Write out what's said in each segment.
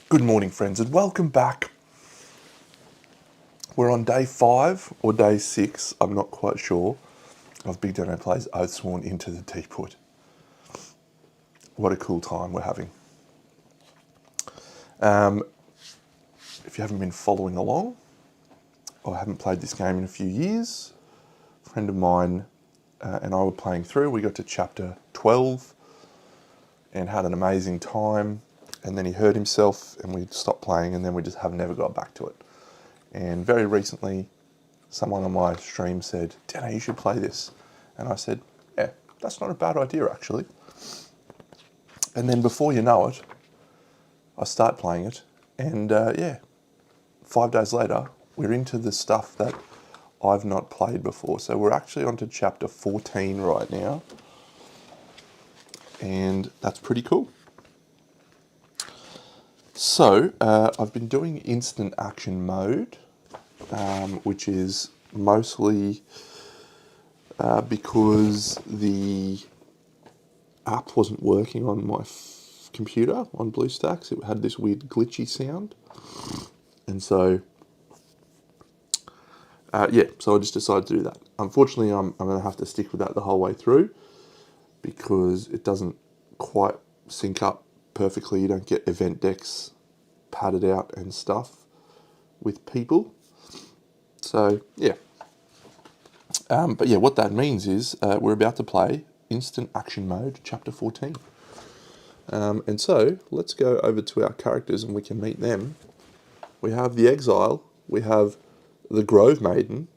Good morning, friends, and welcome back. We're on day 5 or day 6, I'm not quite sure, of BigDenoPlays Oathsworn into the Deepwood. What a cool time we're having. If you haven't been following along, or haven't played this game in a few years, a friend of mine and I were playing through. We got to chapter 12 and had an amazing time, and then he hurt himself and we stopped playing, and then we just have never got back to it. And very recently, someone on my stream said, "Dano, you should play this." And I said, "Yeah, that's not a bad idea, actually." And then before you know it, I start playing it, and 5 days later, we're into the stuff that I've not played before. So we're actually on to chapter 14 right now, and that's pretty cool. So I've been doing instant action mode, which is mostly because the app wasn't working on my computer on BlueStacks. It had this weird glitchy sound, and so so I just decided to do that. Unfortunately, I'm going to have to stick with that the whole way through because it doesn't quite sync up perfectly. You don't get event decks padded out and stuff with people. So yeah. But yeah, what that means is we're about to play instant action mode, chapter 14. And so let's go over to our characters and we can meet them. We have the Exile, we have the Grove Maiden,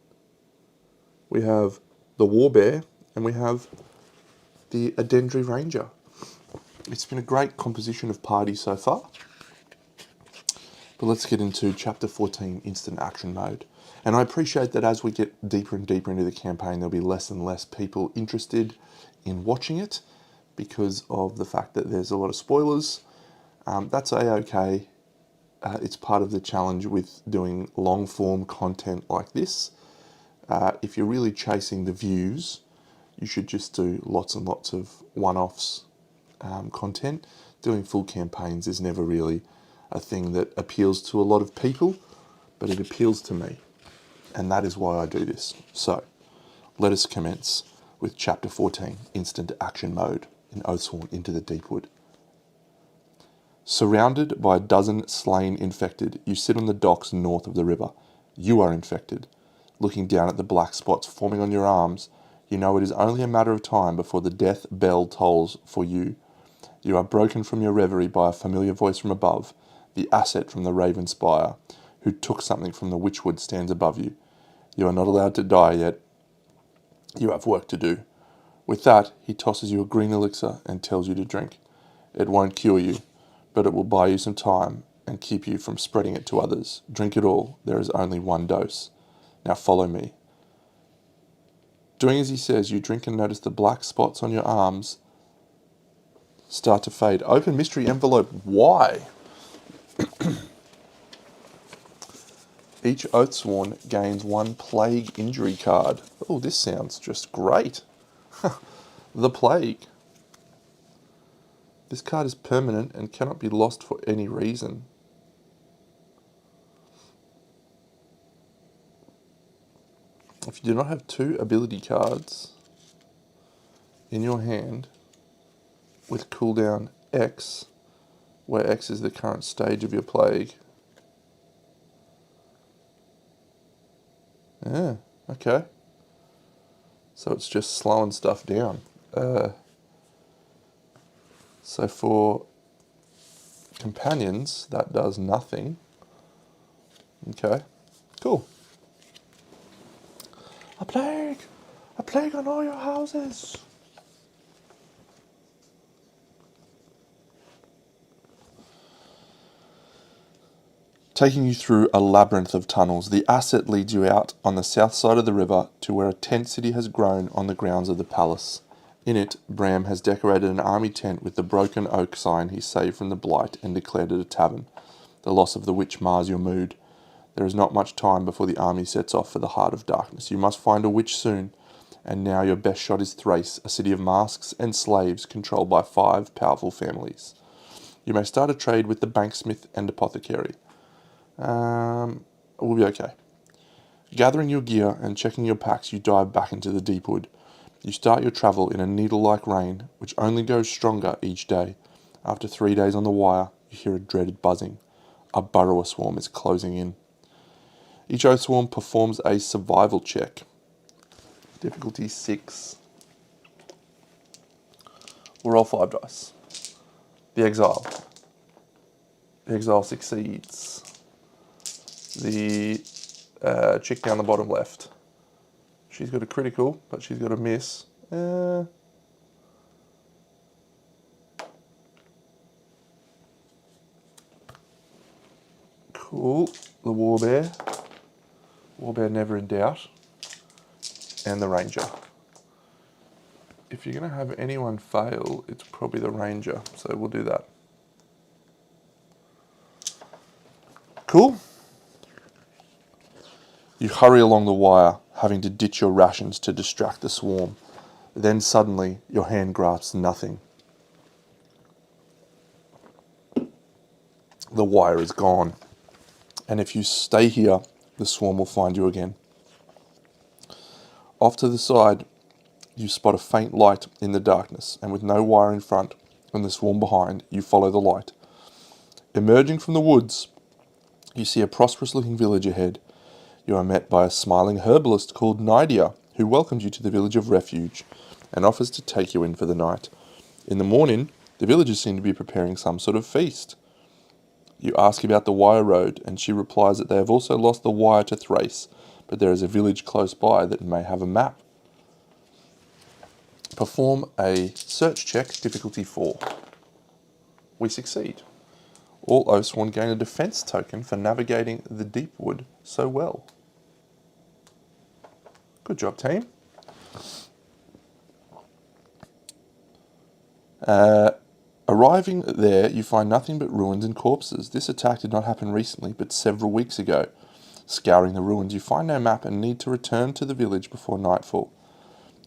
we have the Warbear, and we have the Adendri Ranger. It's been a great composition of parties so far. But let's get into chapter 14, instant action mode. And I appreciate that as we get deeper and deeper into the campaign, there'll be less and less people interested in watching it because of the fact that there's a lot of spoilers. That's a-okay. It's part of the challenge with doing long-form content like this. If you're really chasing the views, you should just do lots and lots of one-offs content. Doing full campaigns is never really a thing that appeals to a lot of people, but it appeals to me. And that is why I do this. So, let us commence with Chapter 14, Instant Action Mode in Oathsworn into the Deepwood. Surrounded by a dozen slain infected, you sit on the docks north of the river. You are infected. Looking down at the black spots forming on your arms, you know it is only a matter of time before the death bell tolls for you. You are broken from your reverie by a familiar voice from above. The asset from the Raven Spire, who took something from the Witchwood, stands above you. You are not allowed to die yet. You have work to do. With that, he tosses you a green elixir and tells you to drink. It won't cure you, but it will buy you some time and keep you from spreading it to others. Drink it all. There is only one dose. Now follow me. Doing as he says, you drink and notice the black spots on your arms start to fade. Open mystery envelope. Why? Each Oathsworn gains 1 plague injury card. Oh, this sounds just great. The plague. This card is permanent and cannot be lost for any reason. If you do not have 2 ability cards in your hand with cooldown X, where X is the current stage of your plague. Yeah, okay. So it's just slowing stuff down. So for companions, that does nothing. Okay, cool. A plague on all your houses. Taking you through a labyrinth of tunnels, the asset leads you out on the south side of the river to where a tent city has grown on the grounds of the palace. In it, Bram has decorated an army tent with the broken oak sign he saved from the blight and declared it a tavern. The loss of the witch mars your mood. There is not much time before the army sets off for the heart of darkness. You must find a witch soon, and now your best shot is Thrace, a city of masks and slaves controlled by 5 powerful families. You may start a trade with the banksmith and apothecary. We'll be okay. Gathering your gear and checking your packs, you dive back into the Deepwood. You start your travel in a needle-like rain, which only grows stronger each day. After 3 days on the wire, you hear a dreaded buzzing. A burrower swarm is closing in. Each Oathsworn performs a survival check. Difficulty 6. We'll roll 5 dice. The Exile. The Exile succeeds. The chick down the bottom left. She's got a critical, but she's got a miss. Cool. The Warbear. Warbear never in doubt. And the Ranger. If you're going to have anyone fail, it's probably the Ranger. So we'll do that. Cool. You hurry along the wire, having to ditch your rations to distract the swarm. Then suddenly, your hand grasps nothing. The wire is gone. And if you stay here, the swarm will find you again. Off to the side, you spot a faint light in the darkness, and with no wire in front and the swarm behind, you follow the light. Emerging from the woods, you see a prosperous-looking village ahead. You are met by a smiling herbalist called Nydia, who welcomes you to the village of refuge and offers to take you in for the night. In the morning, the villagers seem to be preparing some sort of feast. You ask about the wire road, and she replies that they have also lost the wire to Thrace, but there is a village close by that may have a map. Perform a search check, difficulty 4. We succeed. All Oathsworn gain a defense token for navigating the Deepwood so well. Good job, team. Arriving there, you find nothing but ruins and corpses. This attack did not happen recently, but several weeks ago. Scouring the ruins, you find no map and need to return to the village before nightfall.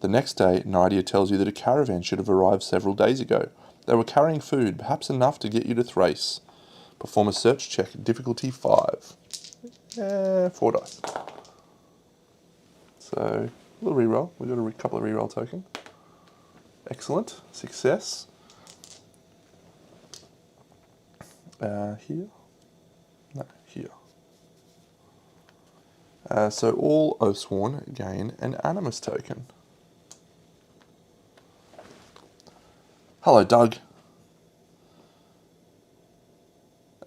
The next day, Nydia tells you that a caravan should have arrived several days ago. They were carrying food, perhaps enough to get you to Thrace. Perform a search check, difficulty 5. 4 dice. So, a little reroll. We've got a couple of reroll tokens. Excellent. Success. Here? No, here. So all Oathsworn gain an Animus token. Hello, Doug.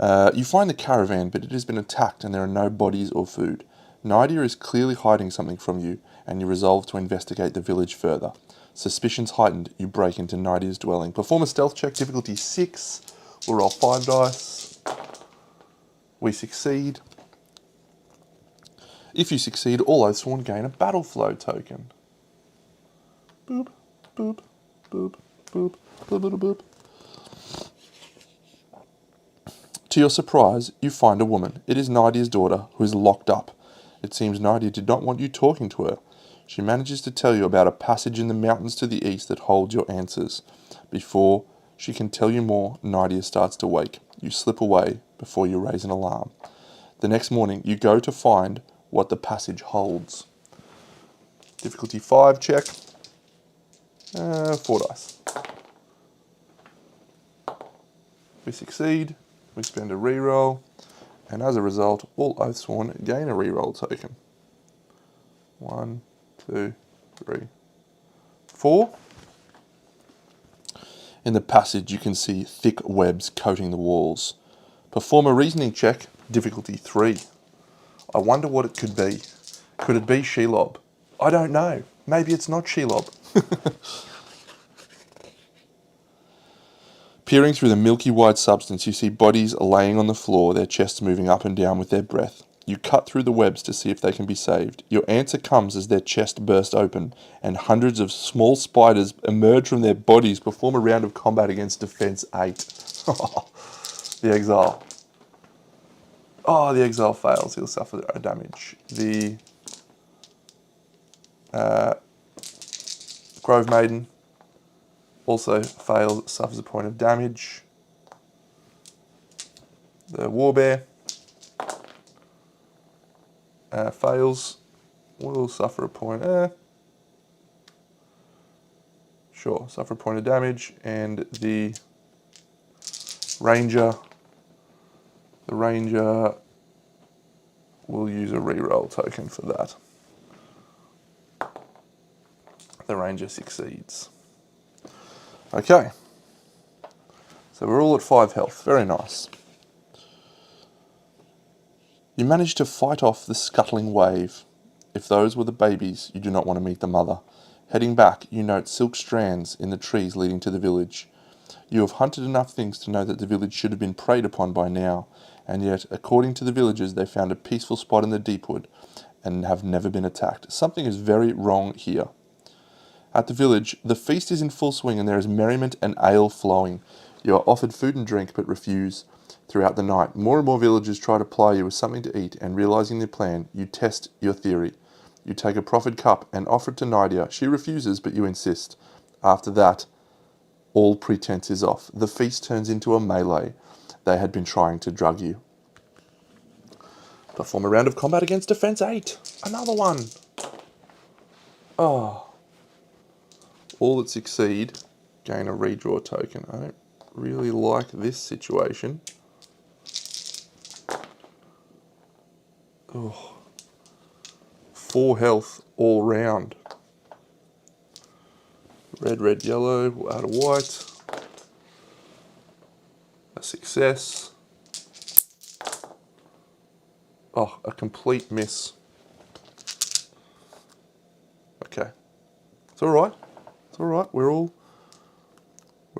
You find the caravan, but it has been attacked and there are no bodies or food. Nydia is clearly hiding something from you, and you resolve to investigate the village further. Suspicions heightened, you break into Nydia's dwelling. Perform a stealth check, difficulty 6. We'll roll 5 dice. We succeed. If you succeed, all Oathsworn gain a battle flow token. Boop, boop, boop, boop, boop, boop, boop. To your surprise, you find a woman. It is Nydia's daughter, who is locked up. It seems Nydia did not want you talking to her. She manages to tell you about a passage in the mountains to the east that holds your answers. Before she can tell you more, Nydia starts to wake. You slip away before you raise an alarm. The next morning, you go to find what the passage holds. Difficulty 5 check. 4 dice. We succeed. We spend a reroll. And as a result, all Oathsworn gain a reroll token. 1, 2, 3, 4. In the passage, you can see thick webs coating the walls. Perform a reasoning check, difficulty 3. I wonder what it could be. Could it be Shelob? I don't know. Maybe it's not Shelob. Peering through the milky white substance, you see bodies laying on the floor, their chests moving up and down with their breath. You cut through the webs to see if they can be saved. Your answer comes as their chest burst open, and hundreds of small spiders emerge from their bodies. Perform a round of combat against Defense 8. The Exile. Oh, the Exile fails. He'll suffer damage. The Grove Maiden also fails, suffers a point of damage. The warbear fails, will suffer a point. Sure, suffer a point of damage, and the ranger will use a reroll token for that. The ranger succeeds. Okay, so we're all at 5 health. Very nice. You manage to fight off the scuttling wave. If those were the babies, you do not want to meet the mother. Heading back, you note silk strands in the trees leading to the village. You have hunted enough things to know that the village should have been preyed upon by now, and yet, according to the villagers, they found a peaceful spot in the Deepwood and have never been attacked. Something is very wrong here. At the village, the feast is in full swing and there is merriment and ale flowing. You are offered food and drink but refuse. Throughout the night, more and more villagers try to ply you with something to eat, and realizing their plan, you test your theory. You take a proffered cup and offer it to Nydia. She refuses, but you insist. After that, all pretense is off. The feast turns into a melee. They had been trying to drug you. Perform a round of combat against Defense 8. Another one. Oh. All that succeed gain a redraw token. I don't really like this situation. Oh. 4 health all round. Red, red, yellow. We'll add a white. A success. Oh, a complete miss. Okay. It's alright. It's alright. We're all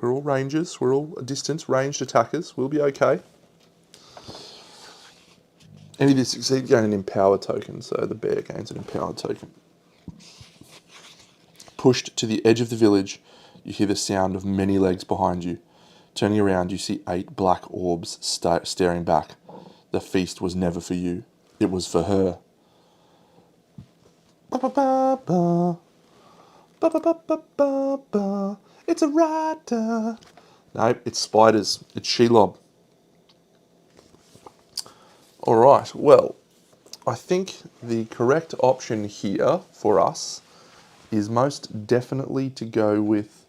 rangers. We're all distance ranged attackers. We'll be okay. Any of these succeed gain an empower token, so the bear gains an empower token. Pushed to the edge of the village, you hear the sound of many legs behind you. Turning around, you see 8 black orbs staring back. The feast was never for you. It was for her. It's a rider. No, it's spiders. It's Shelob. Alright, well, I think the correct option here for us is most definitely to go with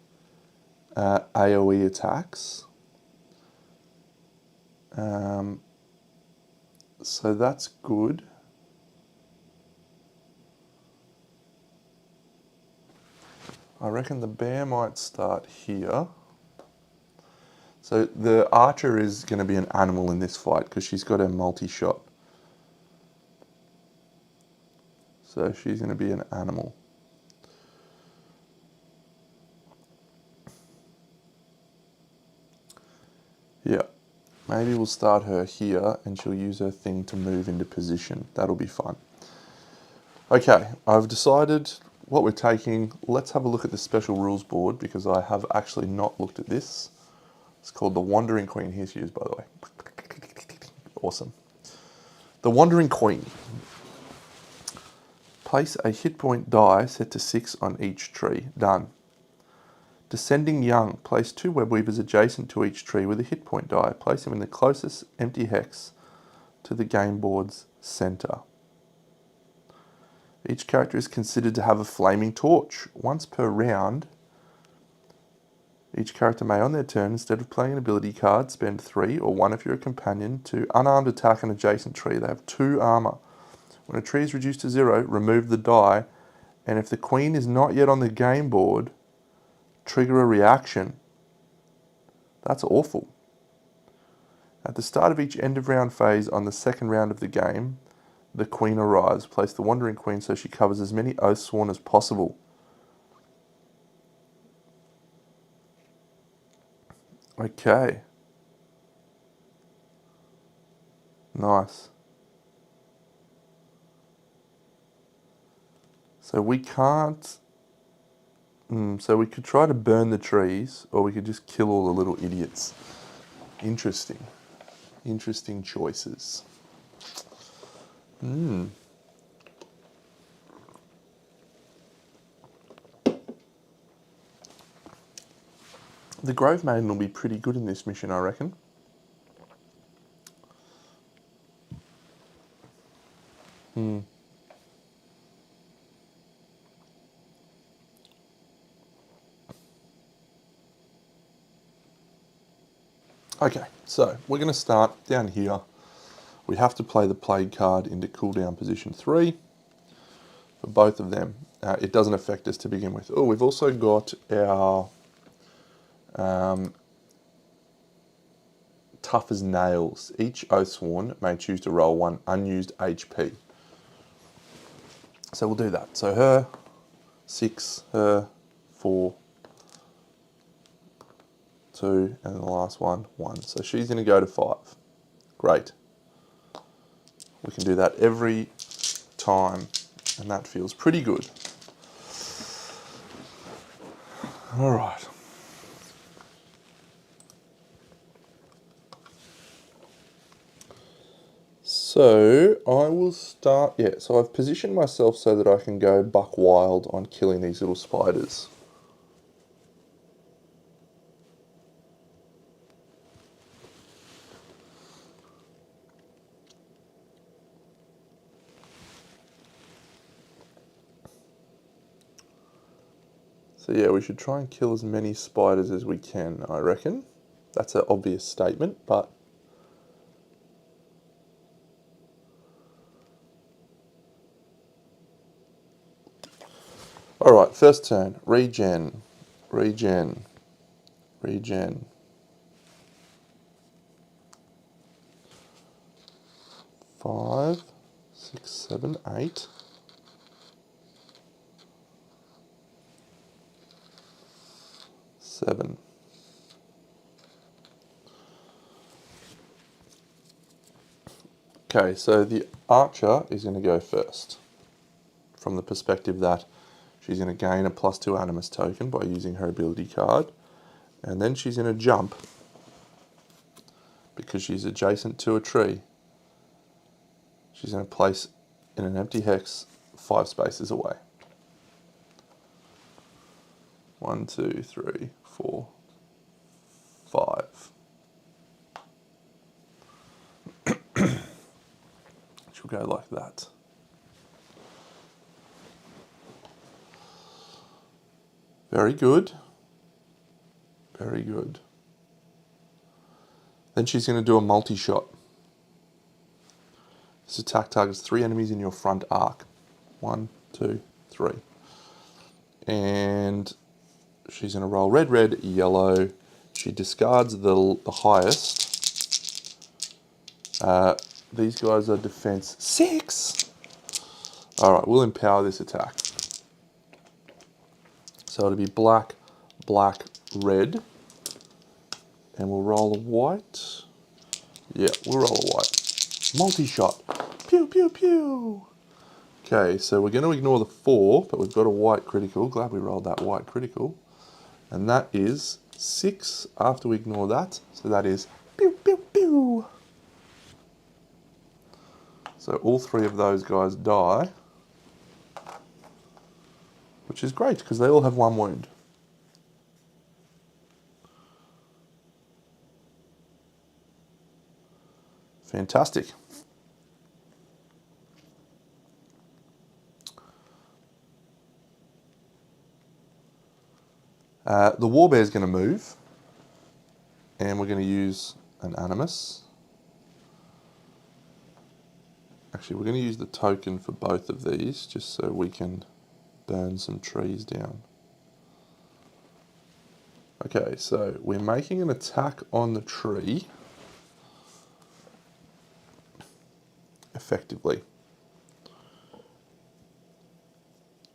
AoE attacks. So that's good. I reckon the bear might start here. So the archer is going to be an animal in this fight because she's got her multi-shot. So she's going to be an animal. Yeah, maybe we'll start her here and she'll use her thing to move into position. That'll be fun. Okay, I've decided what we're taking. Let's have a look at the special rules board because I have actually not looked at this. It's called the Wandering Queen. Here she is, by the way. Awesome. The Wandering Queen. Place a hit point die set to 6 on each tree. Done. Descending Young. Place 2 web weavers adjacent to each tree with a hit point die. Place them in the closest empty hex to the game board's centre. Each character is considered to have a flaming torch. Once per round, each character may on their turn, instead of playing an ability card, spend 3 or 1 if you're a companion to unarmed attack an adjacent tree. They have 2 armour. When a tree is reduced to 0, remove the die, and if the queen is not yet on the game board, trigger a reaction. That's awful. At the start of each end of round phase on the second round of the game, the queen arrives. Place the Wandering Queen so she covers as many Oathsworn as possible. Okay. Nice. So we can't... so we could try to burn the trees, or we could just kill all the little idiots. Interesting. Interesting choices. The Grove Maiden will be pretty good in this mission, I reckon. Okay, so we're going to start down here. We have to play the plague card into cooldown position 3 for both of them. It doesn't affect us to begin with. Oh, we've also got our tough as nails. Each Oathsworn may choose to roll 1 unused HP. So we'll do that. So her 6, her 4, 2, and the last one 1. So she's going to go to 5. Great. We can do that every time, and that feels pretty good. All right. So I will start, so I've positioned myself so that I can go buck wild on killing these little spiders. So yeah, we should try and kill as many spiders as we can, I reckon. That's an obvious statement, but... Alright, first turn. Regen. Regen. Regen. 5, 6, 7, 8. Seven. Okay, so the archer is going to go first, from the perspective that she's going to gain a +2 animus token by using her ability card, and then she's going to jump because she's adjacent to a tree. She's going to place in an empty hex 5 spaces away. 1, 2, 3, 4, 5. She'll go like that. Very good. Very good. Then she's going to do a multi-shot. This attack targets 3 enemies in your front arc. 1, 2, 3. And she's going to roll red, red, yellow. She discards the highest. These guys are defense 6. Alright, we'll empower this attack. So it'll be black, black, red. And we'll roll a white. Yeah, we'll roll a white. Multi-shot. Pew, pew, pew. Okay, so we're going to ignore the 4, but we've got a white critical. Glad we rolled that white critical. And that is 6 after we ignore that. So that is pew, pew, pew. So all 3 of those guys die. Which is great, because they all have 1 wound. Fantastic. The warbear is going to move, and we're going to use an animus. Actually, we're going to use the token for both of these, just so we can burn some trees down. Okay, so we're making an attack on the tree, effectively.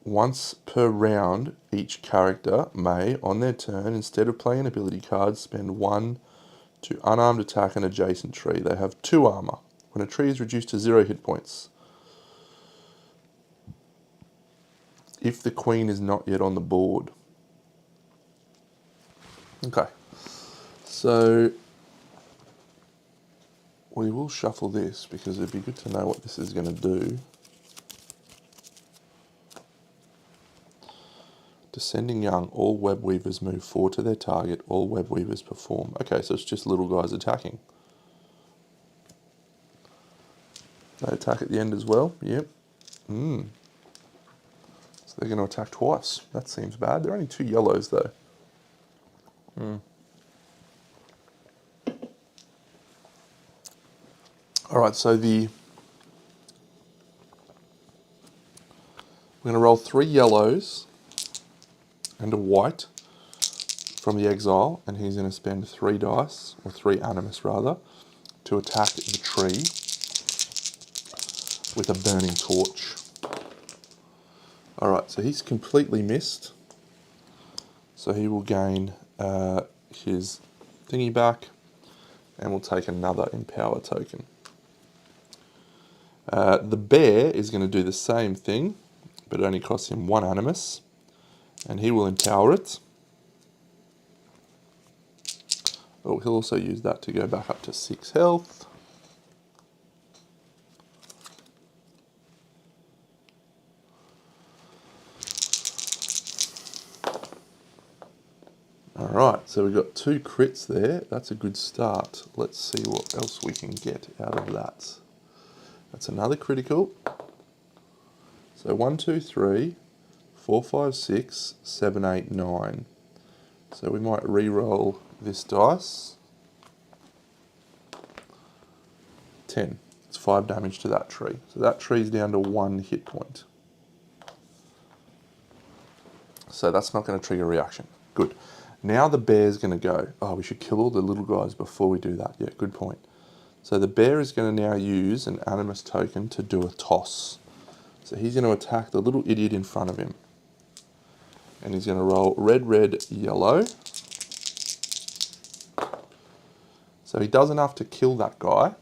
Once per round, each character may, on their turn, instead of playing an ability card, spend 1 to unarmed attack an adjacent tree. They have 2 armor. When a tree is reduced to 0 hit points, if the queen is not yet on the board. Okay, so we will shuffle this because it'd be good to know what this is going to do. Descending young, all web weavers move forward to their target, all web weavers perform. Okay, so it's just little guys attacking. They attack at the end as well, yep. So they're going to attack twice. That seems bad. They're only 2 yellows though. All right, so we're going to roll 3 yellows and a white from the exile, and he's going to spend 3 dice, or 3 animus rather, to attack the tree with a burning torch. All right, so he's completely missed. So he will gain his thingy back, and we'll take another empower token. The bear is going to do the same thing, but it only costs him 1 animus, and he will empower it. Oh, he'll also use that to go back up to 6 health. Alright, so we've got 2 crits there. That's a good start. Let's see what else we can get out of that. That's another critical. So 1, 2, 3, 4, 5, 6, 7, 8, 9. So we might re-roll this dice. 10. It's 5 damage to that tree. So that tree's down to 1 hit point. So that's not going to trigger a reaction. Good. Now the bear's going to go. Oh, we should kill all the little guys before we do that. Yeah, good point. So the bear is going to now use an animus token to do a toss. So he's going to attack the little idiot in front of him. And he's going to roll red, red, yellow. So he does enough to kill that guy.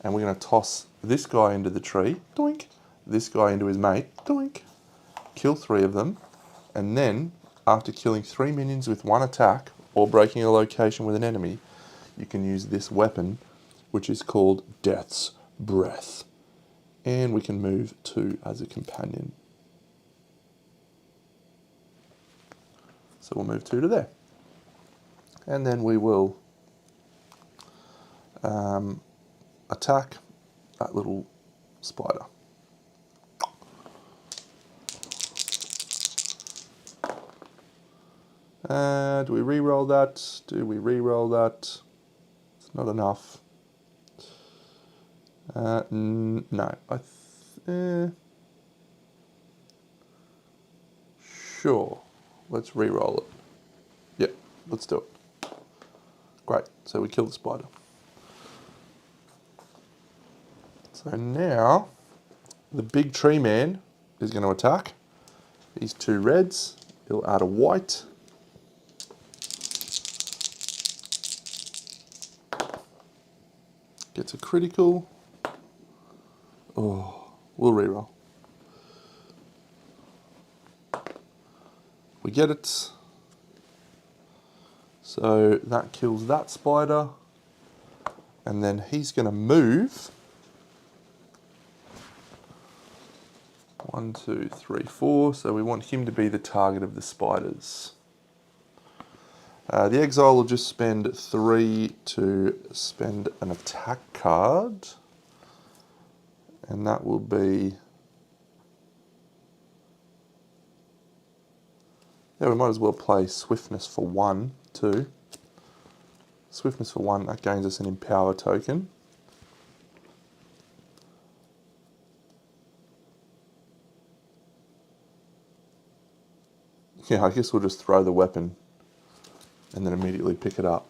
And we're going to toss this guy into the tree. Doink. This guy into his mate. Doink. Kill 3 of them. And then, after killing 3 minions with 1 attack, or breaking a location with an enemy, you can use this weapon, which is called Death's Breath. And we can move 2 as a companion. So we'll move 2 to there. And then we will attack that little spider. Do we re-roll that? Do we re-roll that? It's not enough. No. Sure. Let's re-roll it. Yep, let's do it. Great. So we kill the spider. So now the big tree man is going to attack. He's 2 reds. He'll add a white. Gets a critical. Oh, we'll reroll. We get it. So that kills that spider. And then he's going to move. 1, 2, 3, 4. So we want him to be the target of the spiders. The exile will just spend 3 to spend an attack card. And that will be... Yeah, we might as well play Swiftness for 1, too. Swiftness for 1, that gains us an Empower token. Yeah, I guess we'll just throw the weapon and then immediately pick it up.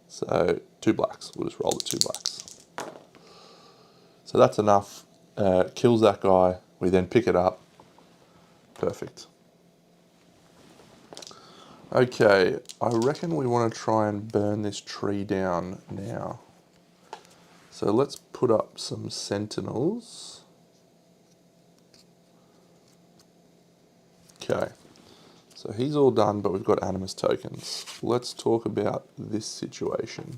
So 2 blacks, we'll just roll the 2 blacks. So that's enough, kills that guy, we then pick it up. Perfect. Okay, I reckon we want to try and burn this tree down now. So let's put up some sentinels. Okay, so he's all done, but we've got animus tokens. Let's talk about this situation.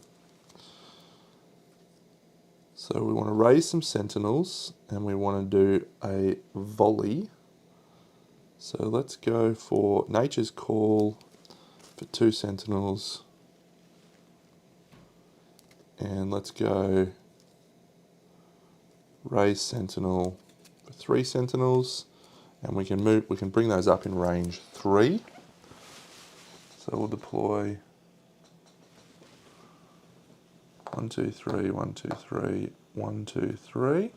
So we want to raise some sentinels, and we want to do a volley. So let's go for Nature's Call for 2 sentinels. And let's go raise sentinel for 3 sentinels. And we can bring those up in range 3. So we'll deploy 1, 2, 3, 1, 2, 3, 1, 2, 3.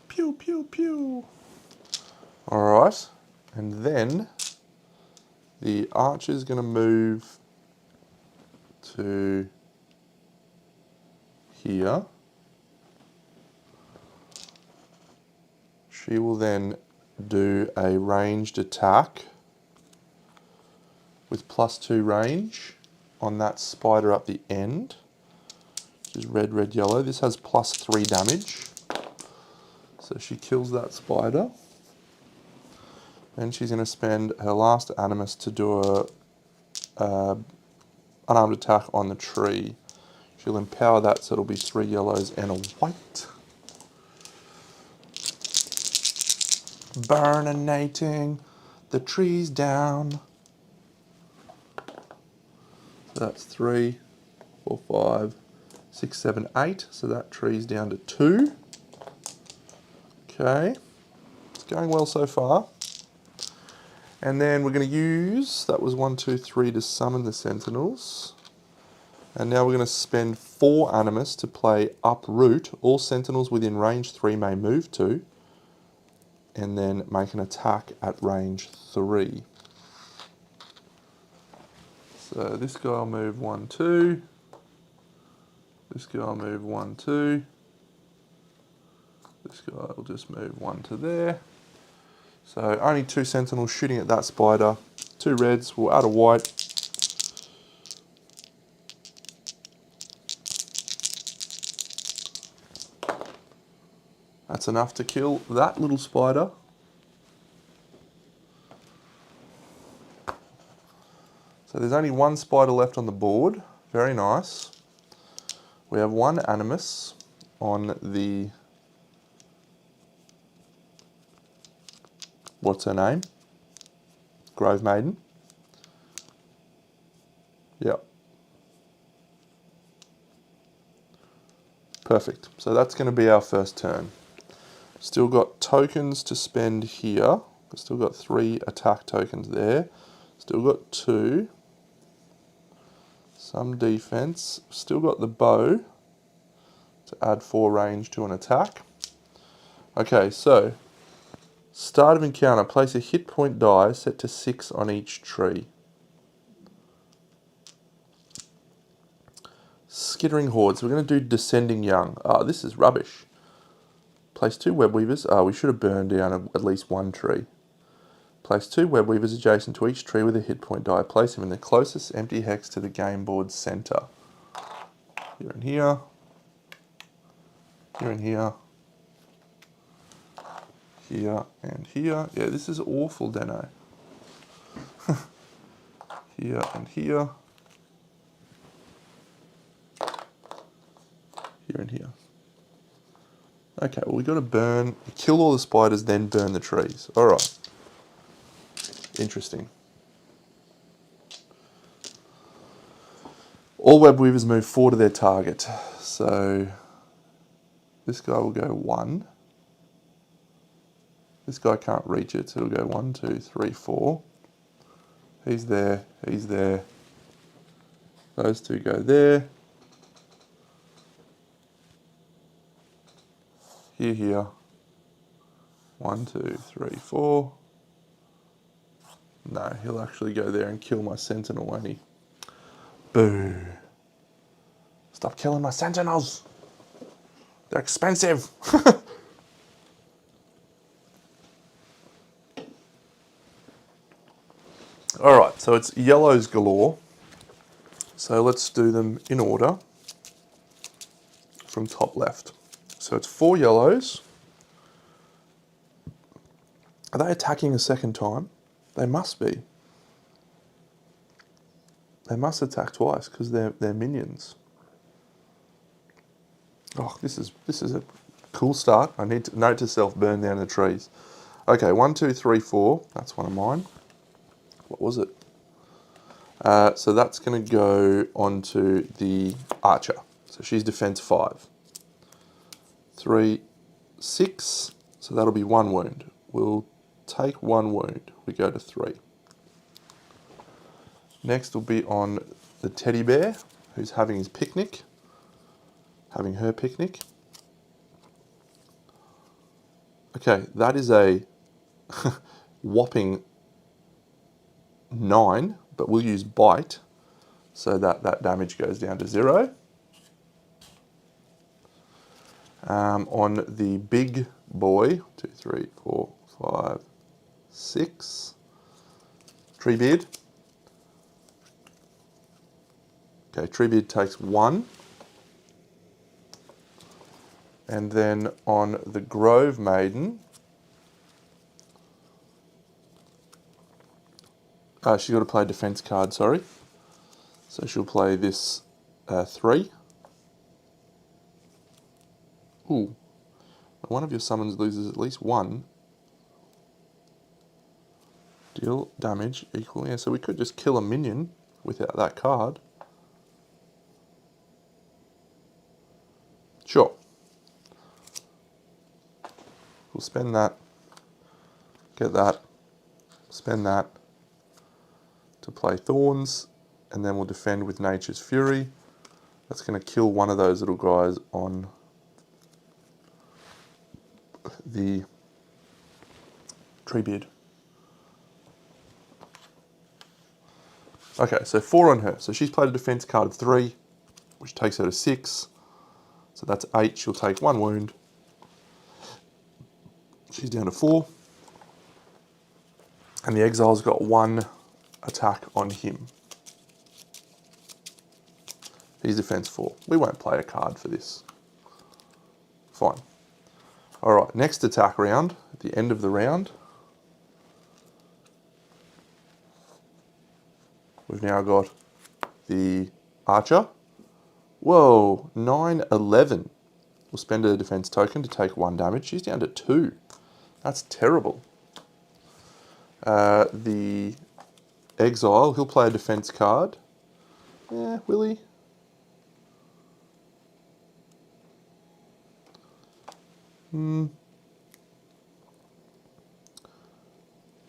Pew, pew, pew. All right, and then the archer's going to move to here. She will then do a ranged attack with +2 range on that spider up the end, which is red, red, yellow. This has +3 damage. So she kills that spider. Then she's going to spend her last animus to do a unarmed attack on the tree. She'll empower that, so it'll be 3 yellows and a white. Burninating the trees down. So that's 3, 4, 5, 6, 7, 8. So that tree's down to 2. Okay, it's going well so far. And then we're going to use, that was 1, 2, 3 to summon the sentinels. And now we're going to spend 4 animus to play uproot. All sentinels within range 3 may move to. And then make an attack at range 3. So this guy will move 1, 2. This guy will move 1, 2. This guy will just move 1 to there. So only 2 sentinels shooting at that spider. 2 reds, we'll add a white. That's enough to kill that little spider. So there's only 1 spider left on the board. Very nice. We have 1 animus on the, what's her name? Grove Maiden. Yep. Perfect. So that's going to be our first turn. Still got tokens to spend here. Still got 3 attack tokens there. Still got 2. Some defense. Still got the bow to add 4 range to an attack. Okay, so start of encounter. Place a hit point die set to 6 on each tree. Skittering hordes. We're going to do descending young. Ah, this is rubbish. Place 2 web weavers. Ah, we should have burned down at least 1 tree. Place 2 web weavers adjacent to each tree with a hit point die. Place them in the closest empty hex to the game board center. Here and here. Here and here. Here and here. Yeah, this is awful, Deno. Here and here. Here and here. Okay, well, we've got to burn, kill all the spiders, then burn the trees. All right. Interesting. All web weavers move 4 to their target. So this guy will go 1. This guy can't reach it, so it'll go 1, 2, 3, 4. He's there, he's there. Those 2 go there. Here, here. 1, 2, 3, 4. No, he'll actually go there and kill my sentinel, won't he? Boo. Stop killing my sentinels. They're expensive. Alright, so it's yellows galore. So let's do them in order from top left. So it's 4 yellows. Are they attacking a second time? They must be. They must attack twice because they're minions. Oh, this is a cool start. I need to note to self, burn down the trees. Okay, 1, 2, 3, 4. That's one of mine. What was it? So that's going to go onto the archer. So she's defense 5. 3, 6. So that'll be 1 wound. We'll take 1 wound. We go to 3. Next will be on the teddy bear, who's having his picnic. Having her picnic. Okay, that is a whopping 9, but we'll use bite so that damage goes down to 0. On the big boy, 2, 3, 4, 5, 6, Treebeard. Okay, Treebeard takes 1. And then on the Grove Maiden, she's got to play a defense card, sorry. So she'll play this 3. Ooh. One of your summons loses at least 1. Deal damage equal. Yeah, so we could just kill a minion without that card. Sure. We'll spend that, get that, spend that to play Thorns, and then we'll defend with Nature's Fury. That's going to kill one of those little guys on the Treebeard. Okay, so 4 on her. So she's played a defense card of 3, which takes her to 6. So that's 8. She'll take 1 wound. She's down to 4. And the Exile's got 1 attack on him. He's defense 4. We won't play a card for this. Fine. Alright, next attack round, at the end of the round. We've now got the Archer. Whoa, 9, 11. We'll spend a defense token to take 1 damage. She's down to 2. That's terrible. The Exile, he'll play a defense card. Yeah, will he?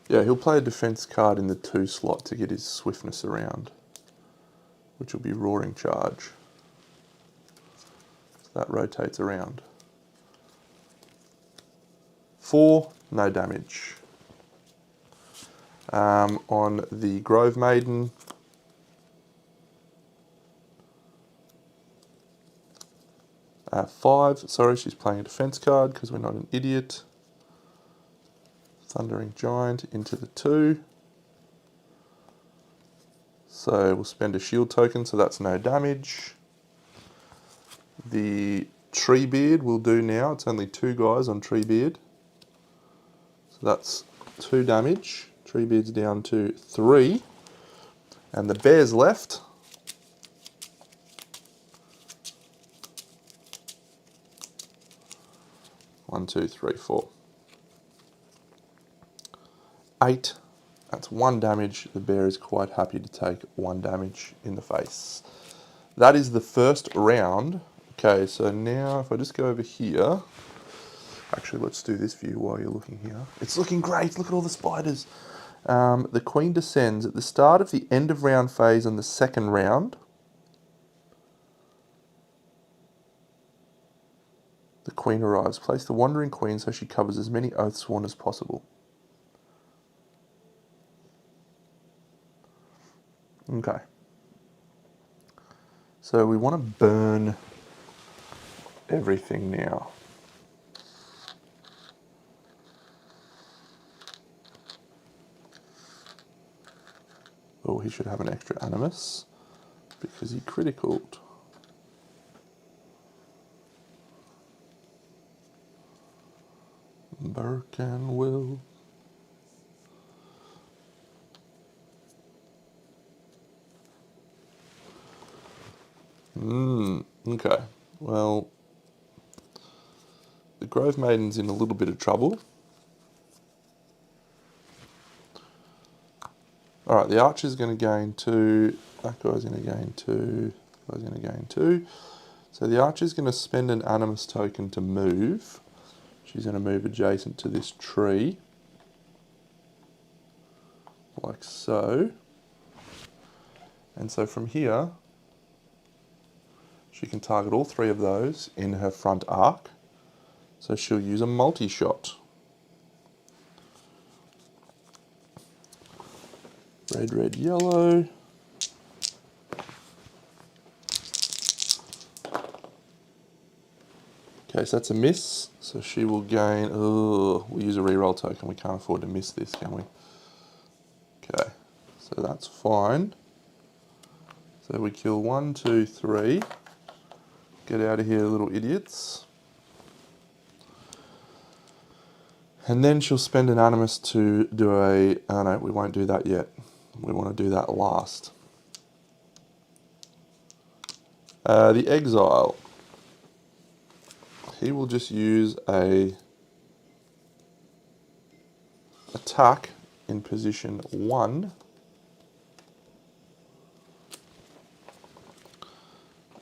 Yeah, he'll play a defense card in the 2 slot to get his swiftness around, which will be Roaring Charge. So that rotates around. 4, no damage. On the Grove Maiden, five. Sorry, she's playing a defense card because we're not an idiot. Thundering Giant into the 2. So we'll spend a shield token, so that's no damage. The Treebeard will do now. It's only 2 guys on Treebeard. So that's 2 damage. Treebeard's down to 3. And the bear's left. One, two, three, 4. 8. That's 1 damage. The bear is quite happy to take 1 damage in the face. That is the first round. Okay, so now if I just go over here. Actually, let's do this view while you're looking here. It's looking great. Look at all the spiders. The Queen descends at the start of the end of round phase on the 2nd round. The Queen arrives. Place the Wandering Queen so she covers as many Oathsworn as possible. Okay. So we want to burn everything now. Oh, he should have an extra Animus because he criticaled. Burke and Will. Okay. Well, the Grove Maiden's in a little bit of trouble. Alright, the Archer's going to gain 2. That guy's going to gain 2. That guy's going to gain 2. So the Archer's going to spend an Animus token to move. She's going to move adjacent to this tree. Like so. And so from here, she can target all 3 of those in her front arc. So she'll use a multi-shot. Red, red, yellow. Okay, so that's a miss. So she will gain, we'll use a reroll token. We can't afford to miss this, can we? Okay, so that's fine. So we kill 1, 2, 3. Get out of here, little idiots. And then she'll spend an Animus to do a... Oh no, we won't do that yet. We want to do that last. The Exile. He will just use a attack in position 1.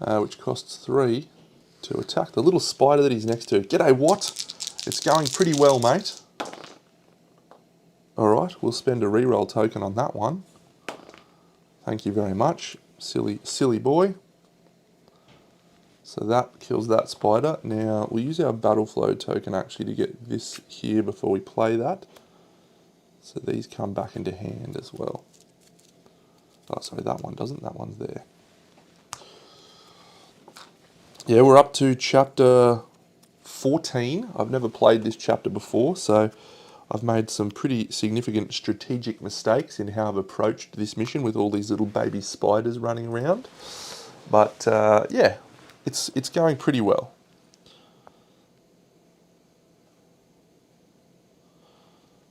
Which costs 3 to attack the little spider that he's next to. G'day, what? It's going pretty well, mate. Alright, we'll spend a reroll token on that one. Thank you very much, silly boy. So that kills that spider. Now, we'll use our battle flow token actually to get this here before we play that. So these come back into hand as well. Oh, sorry, that one doesn't. That one's there. Yeah, we're up to chapter 14. I've never played this chapter before, so I've made some pretty significant strategic mistakes in how I've approached this mission with all these little baby spiders running around. But yeah, it's going pretty well.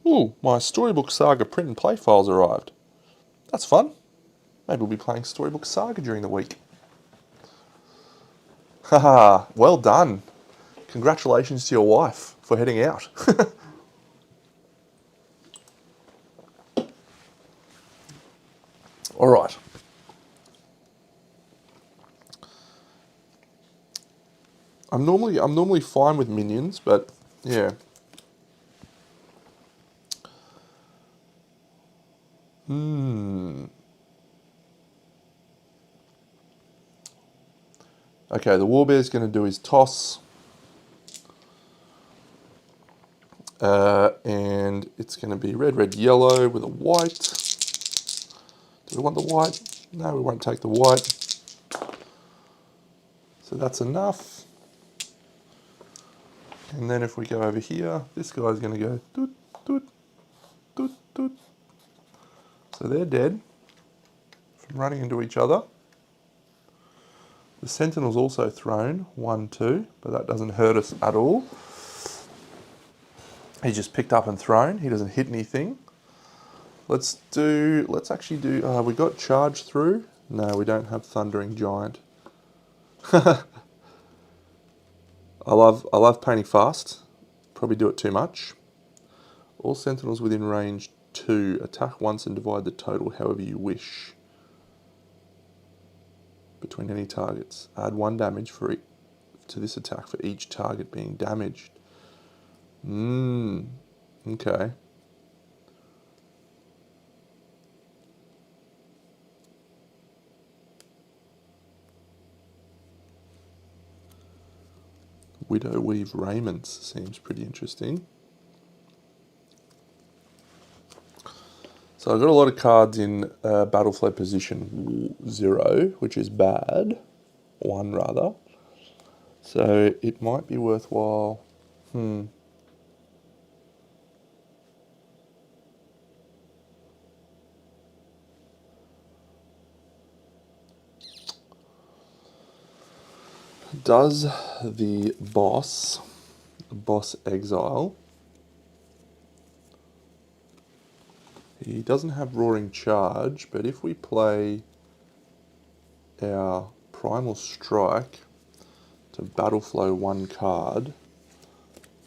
Ooh, my Storybook Saga print and play files arrived. That's fun. Maybe we'll be playing Storybook Saga during the week. Haha, well done. Congratulations to your wife for heading out. All right. I'm normally fine with minions, but yeah. Okay, the Warbear's going to do his toss. And it's going to be red, red, yellow with a white. Do we want the white? No, we won't take the white. So that's enough. And then if we go over here, this guy's going to go doot, doot, doot, doot. So they're dead from running into each other. The Sentinel's also thrown, 1, 2, but that doesn't hurt us at all. He's just picked up and thrown. He doesn't hit anything. Let's actually do, we got charge through. No, we don't have Thundering Giant. I love painting fast. Probably do it too much. All Sentinels within range 2. Attack once and divide the total however you wish. Between any targets. Add 1 damage to this attack for each target being damaged. Okay. Widow Weave Raiments seems pretty interesting. So I've got a lot of cards in battle flow position 0, which is bad. 1 rather. So it might be worthwhile. Does the boss exile? He doesn't have Roaring Charge, but if we play our Primal Strike to battle flow 1 card,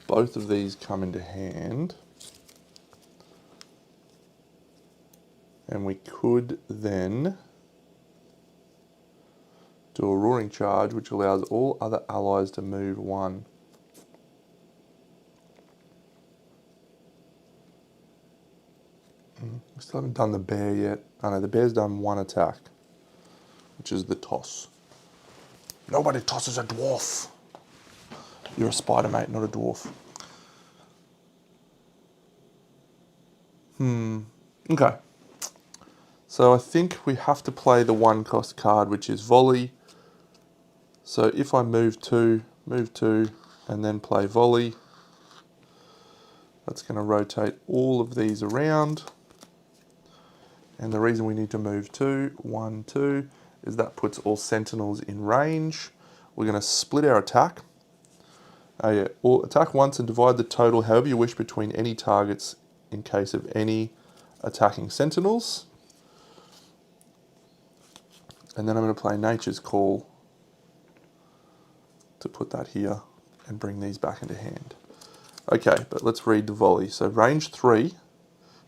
both of these come into hand. And we could then do a Roaring Charge, which allows all other allies to move 1. We still haven't done the bear yet. Oh no, the bear's done 1 attack. which is the toss. Nobody tosses a dwarf. You're a spider, mate, not a dwarf. Okay. So I think we have to play the 1-cost card, which is volley. So if I move 2, and then play volley, that's going to rotate all of these around. And the reason we need to move 2, 1, 2, is that puts all sentinels in range. We're going to split our attack. Or attack once and divide the total however you wish between any targets in case of any attacking sentinels. And then I'm going to play Nature's Call to put that here and bring these back into hand. Okay, but let's read the volley. So range 3.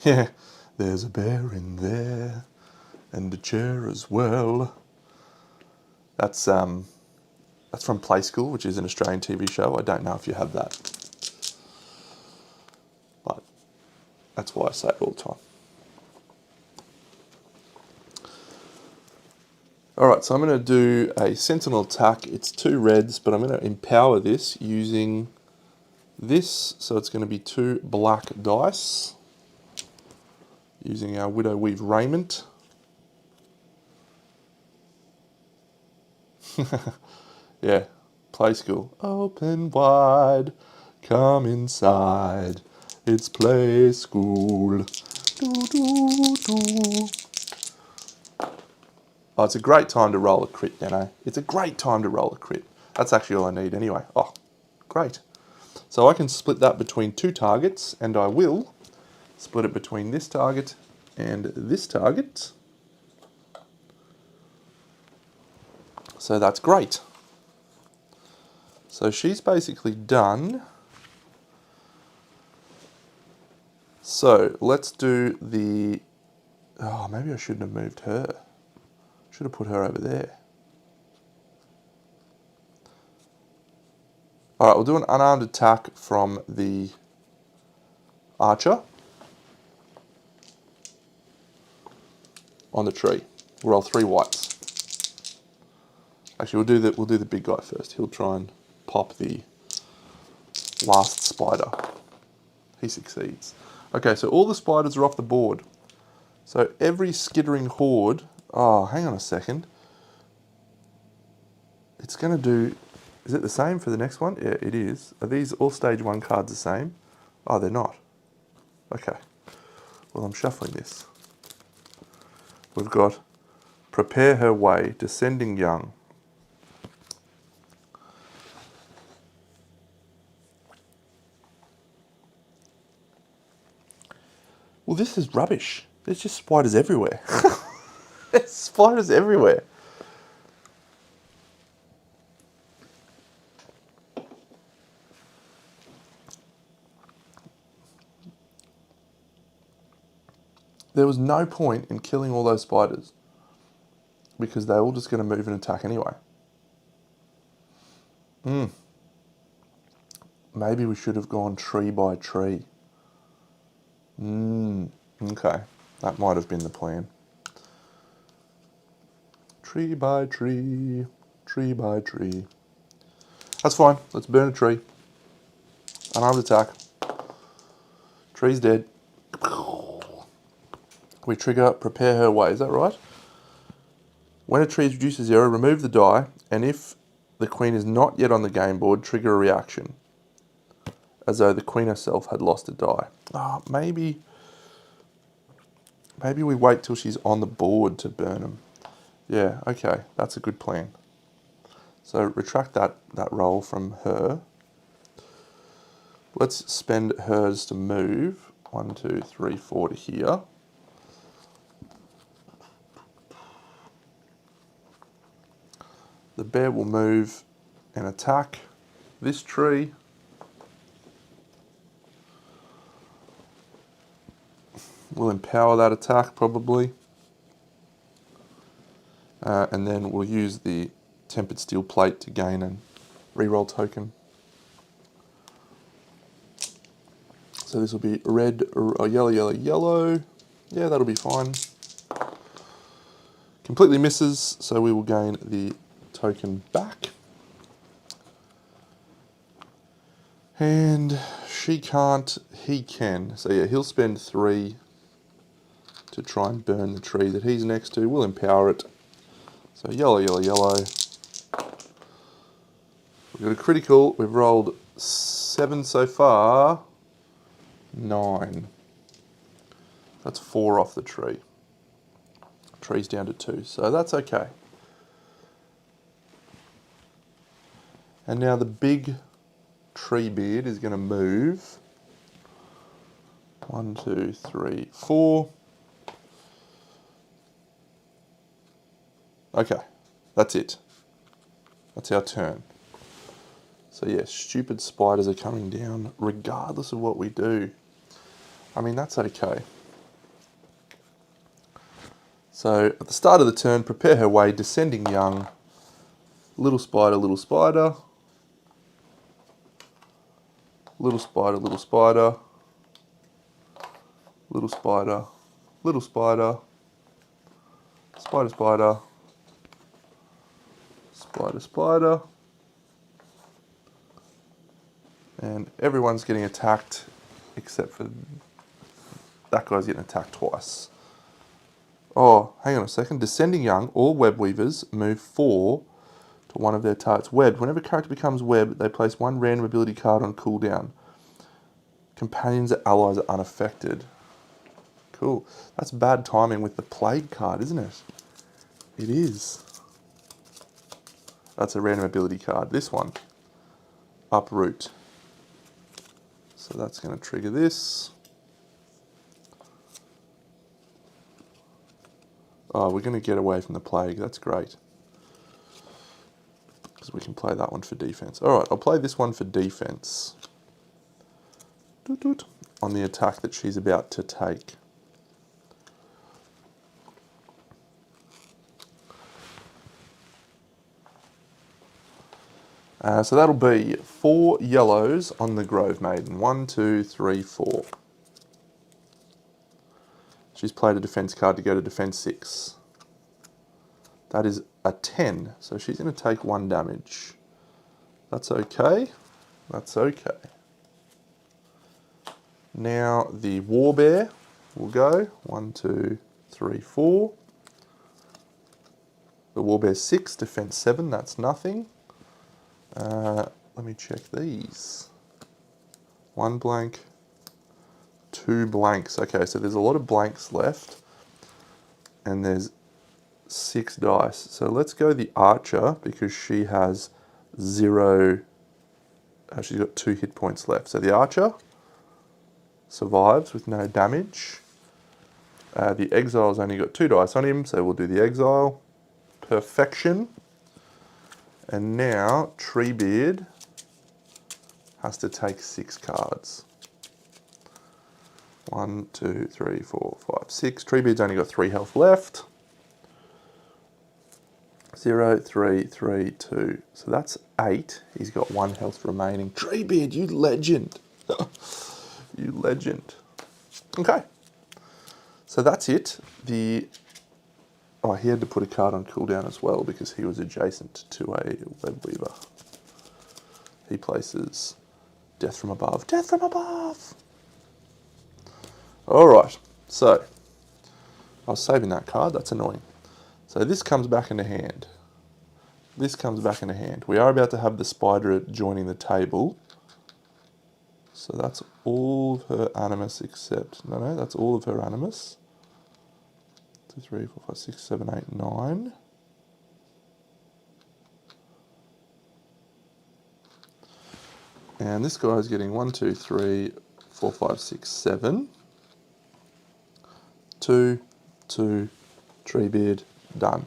Yeah, there's a bear in there and a chair as well. That's from Play School, which is an Australian TV show. I don't know if you have that, but that's why I say it all the time. Alright, so I'm going to do a sentinel attack. It's 2 reds, but I'm going to empower this using this. So it's going to be 2 black dice, using our Widow Weave Raiment. Yeah, Play School. Open wide, come inside. It's Play School. Do, do, do. Oh, it's a great time to roll a crit, Deno. It's a great time to roll a crit. That's actually all I need anyway. Oh, great. So I can split that between 2 targets, and I will split it between this target and this target. So that's great. So she's basically done. So let's do the... Oh, maybe I shouldn't have moved her. Should have put her over there. Alright, we'll do an unarmed attack from the archer on the tree. We'll roll 3 whites. Actually, we'll do the big guy first. He'll try and pop the last spider. He succeeds. Okay, so all the spiders are off the board. So every skittering horde... Oh, hang on a second. It's going to do... Is it the same for the next one? Yeah, it is. Are these all stage 1 cards the same? Oh, they're not. Okay. Well, I'm shuffling this. We've got Prepare Her Way, Descending Young. Well, this is rubbish. There's just spiders everywhere. There's spiders everywhere. There was no point in killing all those spiders because they're all just going to move and attack anyway. Maybe we should have gone tree by tree. Okay. That might have been the plan. Tree by tree, tree by tree. That's fine. Let's burn a tree. Unarmed attack. Tree's dead. We trigger Prepare Her Way. Is that right? When a tree is reduced to 0, remove the die, and if the queen is not yet on the game board, trigger a reaction, as though the queen herself had lost a die. Oh, maybe we wait till she's on the board to burn them. Yeah, okay, that's a good plan. So retract that roll from her. Let's spend hers to move. 1, 2, 3, 4 to here. The bear will move and attack this tree. We'll empower that attack probably. And then we'll use the Tempered Steel Plate to gain a reroll token. So this will be red, or yellow, yellow, yellow. Yeah, that'll be fine. Completely misses, so we will gain the token back. And she can't, he can. So yeah, he'll spend 3 to try and burn the tree that he's next to. We'll empower it. So yellow, yellow, yellow. We've got a critical. We've rolled 7 so far. 9. That's 4 off the tree. Tree's down to 2, so that's okay. And now the big tree beard is going to move. 1, 2, 3, 4. Okay, that's it. That's our turn. So yeah, stupid spiders are coming down regardless of what we do. I mean, that's okay. So at the start of the turn, prepare her way, descending young. Little spider, little spider. Little spider, little spider. Little spider, little spider. Spider, spider. Spider, spider. And everyone's getting attacked except for that guy's getting attacked twice. Oh, hang on a second. Descending young, all web weavers move 4 to one of their targets. Webbed. Whenever a character becomes webbed, they place 1 random ability card on cooldown. Companions and allies are unaffected. Cool. That's bad timing with the plague card, isn't it? It is. That's a random ability card. This one. Uproot. So that's going to trigger this. Oh, we're going to get away from the plague. That's great. Because we can play that one for defense. Alright, I'll play this one for defense. Doot, doot, on the attack that she's about to take. So that'll be 4 yellows on the Grove Maiden. 1, 2, 3, 4. She's played a defense card to go to defense 6. That is a 10, so she's going to take 1 damage. That's okay. That's okay. Now the Warbear will go. 1, 2, 3, 4. The Warbear's 6, defense 7, that's nothing. Let me check these. 1 blank, 2 blanks. Okay, so there's a lot of blanks left. And there's 6 dice. So let's go the Archer because she has 0. She's got 2 hit points left. So the Archer survives with no damage. The Exile's only got 2 dice on him, so we'll do the Exile. Perfection. And now Treebeard has to take 6 cards. 1, 2, 3, 4, 5, 6. Treebeard's only got 3 health left. 0, 3, 3, 2. So that's 8. He's got 1 health remaining. Treebeard, you legend. You legend. Okay. So that's it. Oh, he had to put a card on cooldown as well because he was adjacent to a web weaver. He places Death from Above. Death from Above! Alright, so I was saving that card, that's annoying. So this comes back into hand. This comes back into hand. We are about to have the spider joining the table. So that's all of her animus except... No, that's all of her animus. 2, 3, 4, 5, 6, 7, 8, 9. And this guy's getting 1, 2, 3, 4, 5, 6, 7. 2, 2, Treebeard, done.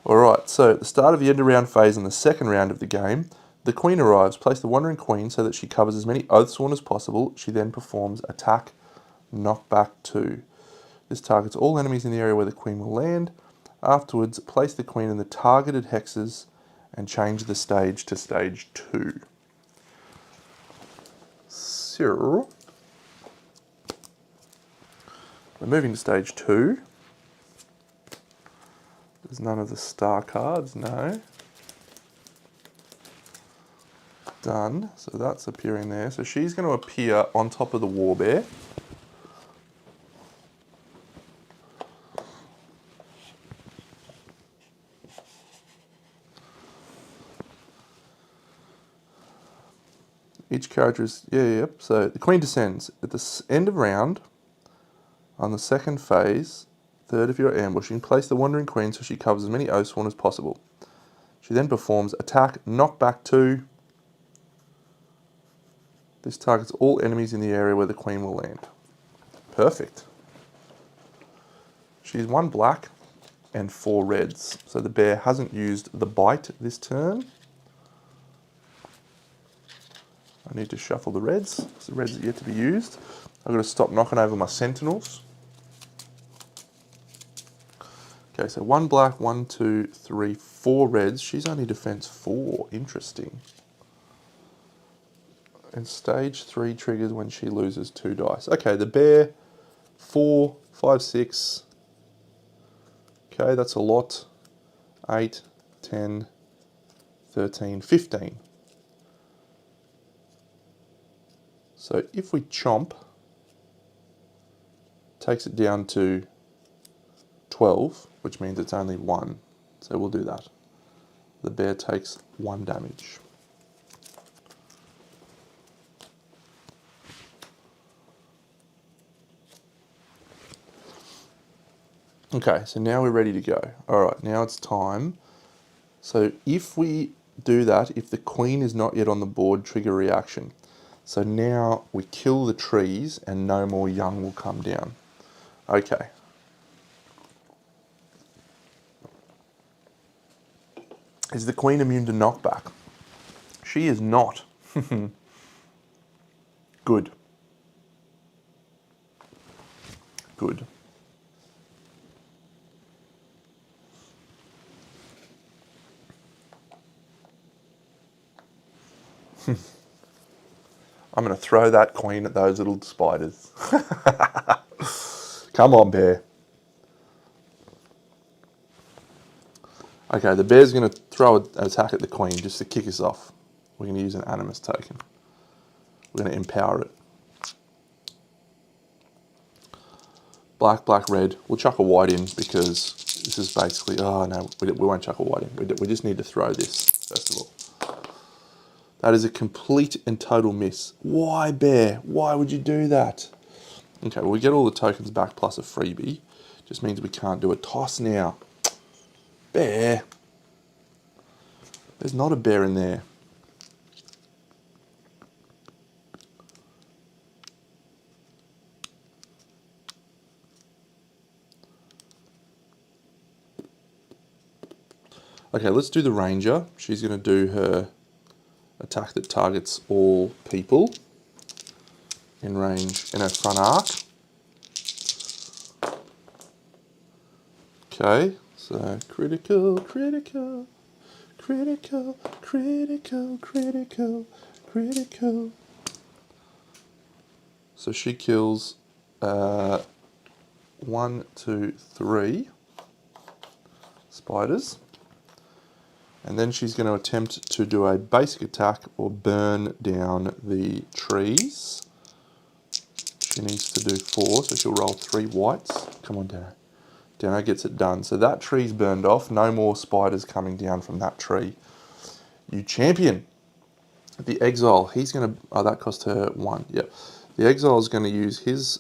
Alright, so at the start of the end of round phase in the second round of the game, the Queen arrives. Place the Wandering Queen so that she covers as many Oathsworn as possible. She then performs attack, knockback 2. This targets all enemies in the area where the Queen will land. Afterwards, place the Queen in the targeted hexes and change the stage to stage 2. So, we're moving to stage 2. There's none of the star cards, no. Done, so that's appearing there. So she's going to appear on top of the war bear. Each character is, yep. So the queen descends. At the end of round, on the second phase, third of your ambushing, place the wandering queen so she covers as many Oathsworn as possible. She then performs attack, knockback 2. This targets all enemies in the area where the queen will land. Perfect. She's 1 black and 4 reds. So the bear hasn't used the bite this turn. I need to shuffle the reds, because the reds are yet to be used. I've got to stop knocking over my sentinels. Okay, so 1 black, 1, 2, 3, 4 reds. She's only defense 4. Interesting. And stage 3 triggers when she loses 2 dice. Okay, the bear, 4, 5, 6. Okay, that's a lot. 8, 10, 13, 15. So if we chomp, takes it down to 12, which means it's only 1. So we'll do that. The bear takes 1 damage. Okay, so now we're ready to go. All right, now it's time. So if we do that, if the queen is not yet on the board, trigger reaction. So now we kill the trees and no more young will come down. Okay. Is the queen immune to knockback? She is not. Good. Good. I'm going to throw that queen at those little spiders. Come on, bear. Okay, the bear's going to throw an attack at the queen just to kick us off. We're going to use an animus token. We're going to empower it. Black, black, red. We'll chuck a white in because this is basically... Oh, no, we won't chuck a white in. We just need to throw this, first of all. That is a complete and total miss. Why, bear? Why would you do that? Okay, well, we get all the tokens back plus a freebie. Just means we can't do a toss now. Bear. There's not a bear in there. Okay, let's do the ranger. She's going to do her attack that targets all people in range in her front arc. Okay, so critical, critical, critical, critical, critical, critical. So she kills 1, 2, 3 spiders. And then she's going to attempt to do a basic attack or burn down the trees. She needs to do 4, so she'll roll 3 whites. Come on, Dano. Dano gets it done. So that tree's burned off. No more spiders coming down from that tree. You champion. The exile, he's going to... Oh, that cost her 1. Yep. The exile is going to use his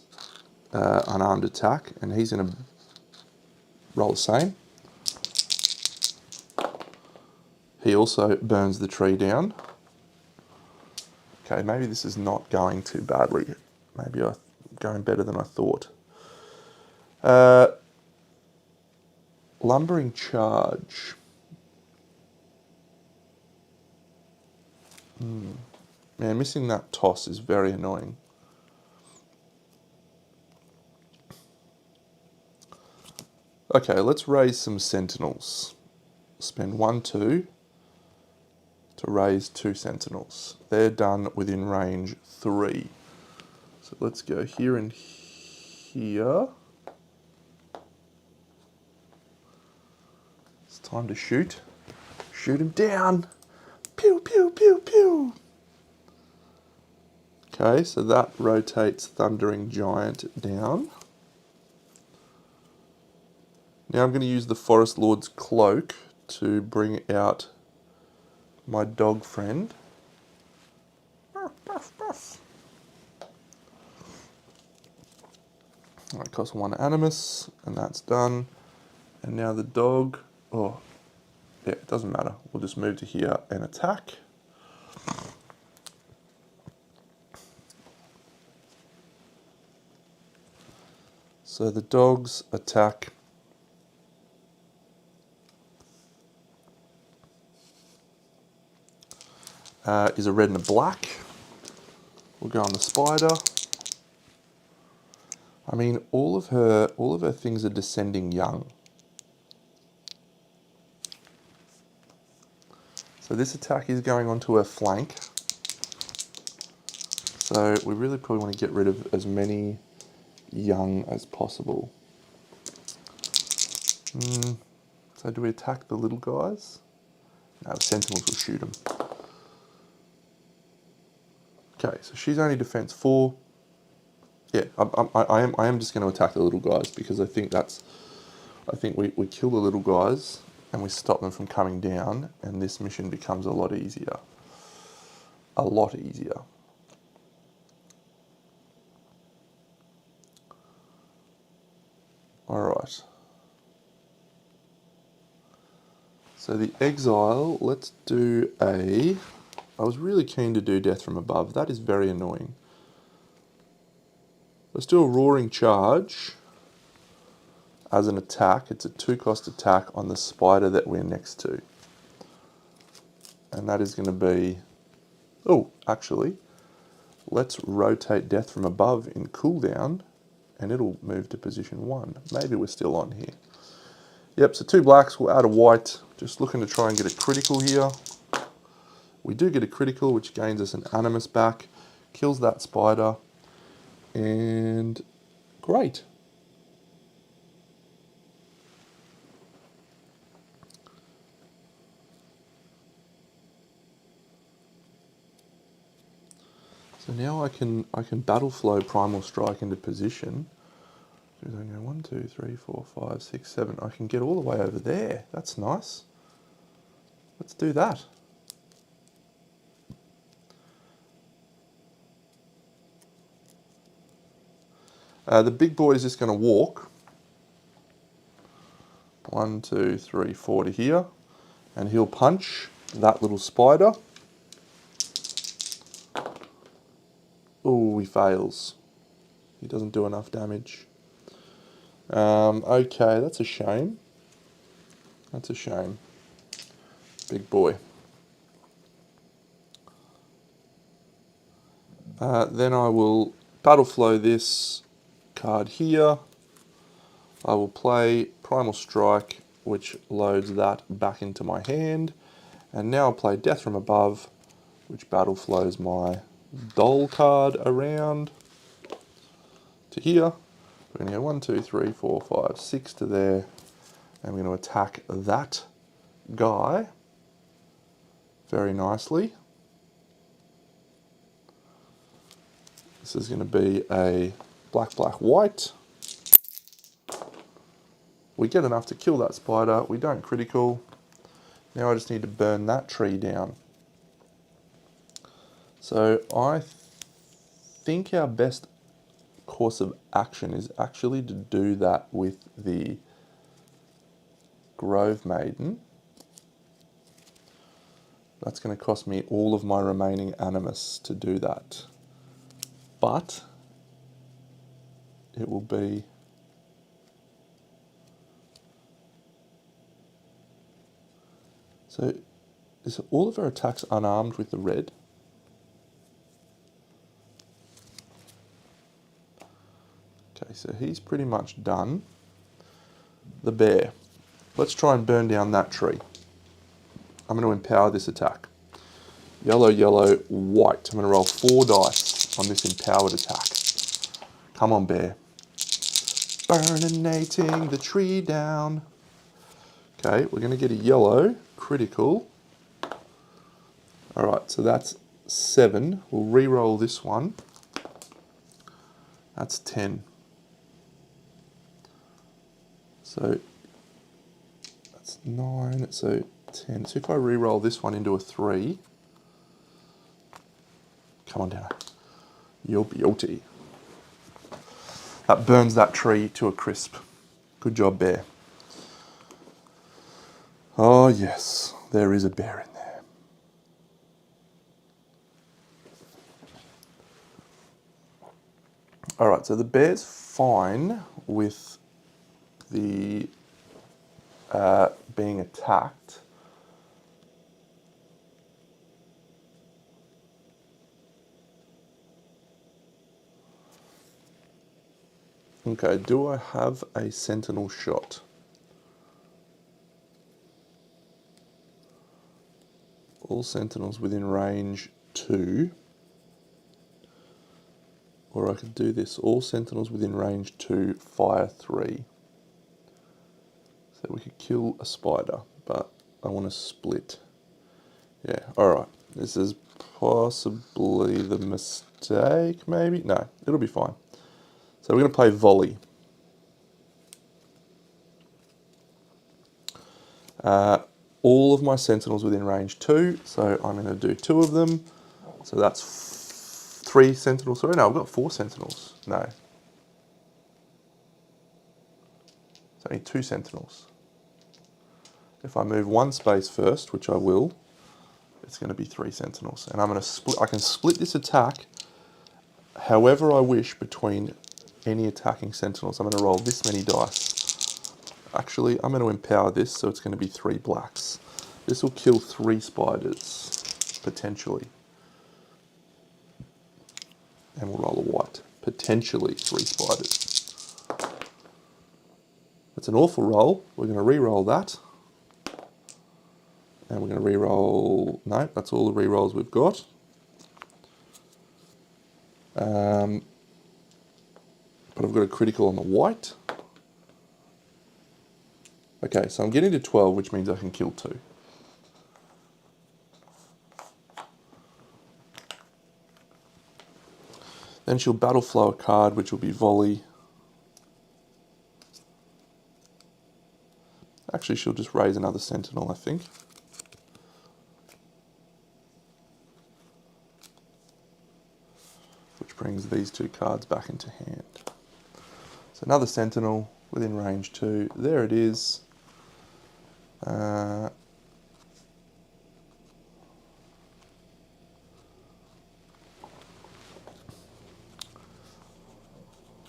unarmed attack, and he's going to roll the same. He also burns the tree down. Okay, maybe this is not going too badly. Maybe I'm going better than I thought. Lumbering charge. Man, missing that toss is very annoying. Okay, let's raise some sentinels. Spend 1, 2 to raise 2 sentinels. They're done within range 3. So let's go here and here. Time to shoot. Shoot him down. Pew, pew, pew, pew. Okay, so that rotates Thundering Giant down. Now I'm going to use the Forest Lord's Cloak to bring out my dog friend. Alright, cost 1 Animus, and that's done. And now the dog, yeah, it doesn't matter. We'll just move to here and attack. So the dog's attack is a red and a black. We'll go on the spider. I mean, all of her things are descending young. So this attack is going onto her flank. So we really probably want to get rid of as many young as possible. So do we attack the little guys? No, the sentinels will shoot them. Okay, so she's only defense 4. Yeah, I am just going to attack the little guys because I think we kill the little guys and we stop them from coming down, and this mission becomes a lot easier. A lot easier. Alright. So the exile, let's do I was really keen to do Death from Above. That is very annoying. Let's do a Roaring Charge as an attack. It's a 2-cost attack on the spider that we're next to. And that is going to be... Oh, actually, let's rotate Death from Above in cooldown, and it'll move to position 1. Maybe we're still on here. Yep, so 2 blacks, we'll add a white. Just looking to try and get a critical here. We do get a critical, which gains us an Animus back. Kills that spider. And great. So now I can battle flow Primal Strike into position. So I go 1, 2, 3, 4, 5, 6, 7. I can get all the way over there. That's nice. Let's do that. The big boy is just going to walk 1, 2, 3, 4 to here, and he'll punch that little spider. Oh, he fails. He doesn't do enough damage. Okay, that's a shame. That's a shame. Big boy. Then I will battle flow this card here. I will play Primal Strike, which loads that back into my hand. And now I'll play Death from Above, which battle flows my Doll card around to here. We're going to go 1, 2, 3, 4, 5, 6 to there. And we're going to attack that guy very nicely. This is going to be a black, black, white. We get enough to kill that spider. We don't critical. Now I just need to burn that tree down. So I think our best course of action is actually to do that with the Grove Maiden. That's going to cost me all of my remaining Animus to do that. But it will be... So is all of our attacks unarmed with the red? Okay, so he's pretty much done. The bear. Let's try and burn down that tree. I'm going to empower this attack. Yellow, yellow, white. I'm going to roll 4 dice on this empowered attack. Come on, bear. Burninating the tree down. Okay, we're going to get a yellow, critical. Alright, so that's 7. We'll re-roll this one. That's 10. So that's 9, so 10. So if I re-roll this one into a 3, come on, Dano. You're beauty. That burns that tree to a crisp. Good job, bear. Oh yes, there is a bear in there. Alright, so the bear's fine with the being attacked. Okay, do I have a sentinel shot? All sentinels within range 2. Or I could do this, all sentinels within range 2, fire 3. So we could kill a spider, but I want to split. Yeah, alright. This is possibly the mistake, maybe? No, it'll be fine. So we're going to play volley. All of my sentinels within range 2, so I'm going to do 2 of them. So that's 3 sentinels. Sorry, no, I've got 4 sentinels. No. It's only 2 sentinels. If I move 1 space first, which I will, it's going to be 3 sentinels. And I'm going to split. I can split this attack however I wish between any attacking sentinels. I'm going to roll this many dice. Actually, I'm going to empower this, so it's going to be 3 blacks. This will kill 3 spiders, potentially. And we'll roll a white. Potentially 3 spiders. It's an awful roll. We're going to re-roll that. And we're going to re-roll... No, that's all the re-rolls we've got. But I've got a critical on the white. Okay, so I'm getting to 12, which means I can kill 2. Then she'll battle flow a card, which will be volley. Actually, she'll just raise another sentinel, I think. Which brings these 2 cards back into hand. So another sentinel within range 2. There it is. I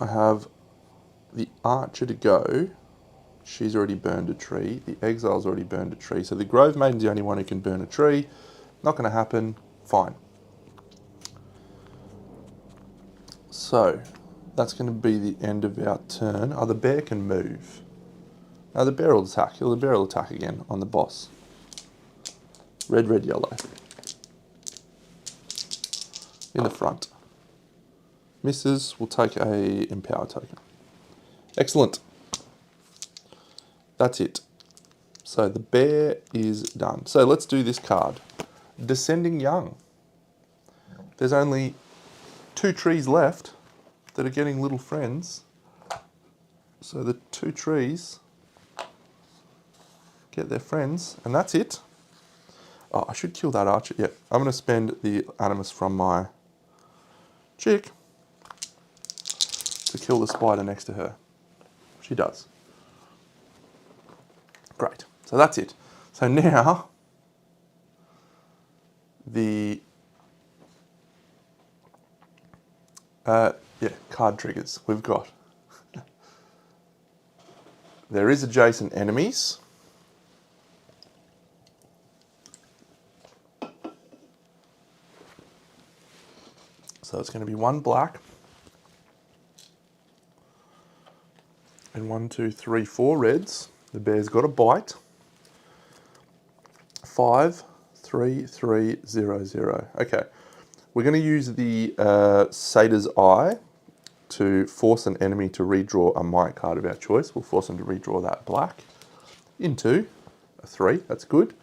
have the archer to go. She's already burned a tree. The exile's already burned a tree. So the Grove Maiden's the only one who can burn a tree. Not going to happen. Fine. So that's going to be the end of our turn. Oh, the bear can move. Now the bear will attack. The bear will attack again on the boss. Red, red, yellow. In the front. Misses will take a empower token. Excellent. That's it. So the bear is done. So let's do this card. Descending Young. There's only 2 trees left that are getting little friends. So the 2 trees get their friends, and that's it. Oh, I should kill that archer. Yeah, I'm going to spend the animus from my chick to kill the spider next to her. She does. Great. So that's it. So now the card triggers we've got. There is adjacent enemies. So it's going to be 1 black. And 1, 2, 3, 4 reds. The bear's got a bite. 5, 3, 3, 0, 0. Okay. We're going to use the Satyr's Eye to force an enemy to redraw a might card of our choice. We'll force them to redraw that black into a 3. That's good.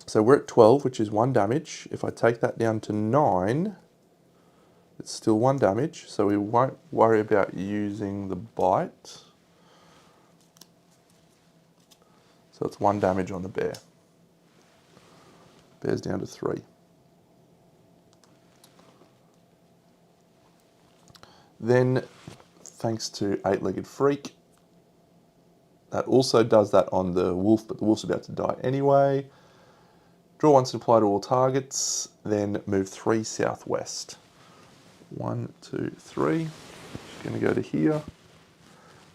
So we're at 12, which is 1 damage. If I take that down to 9, it's still 1 damage, so we won't worry about using the bite. So it's 1 damage on the bear. Bear's down to 3. Then, thanks to 8-Legged Freak, that also does that on the wolf, but the wolf's about to die anyway. Draw once and apply to all targets, then move 3 southwest. 1, 2, 3. She's going to go to here.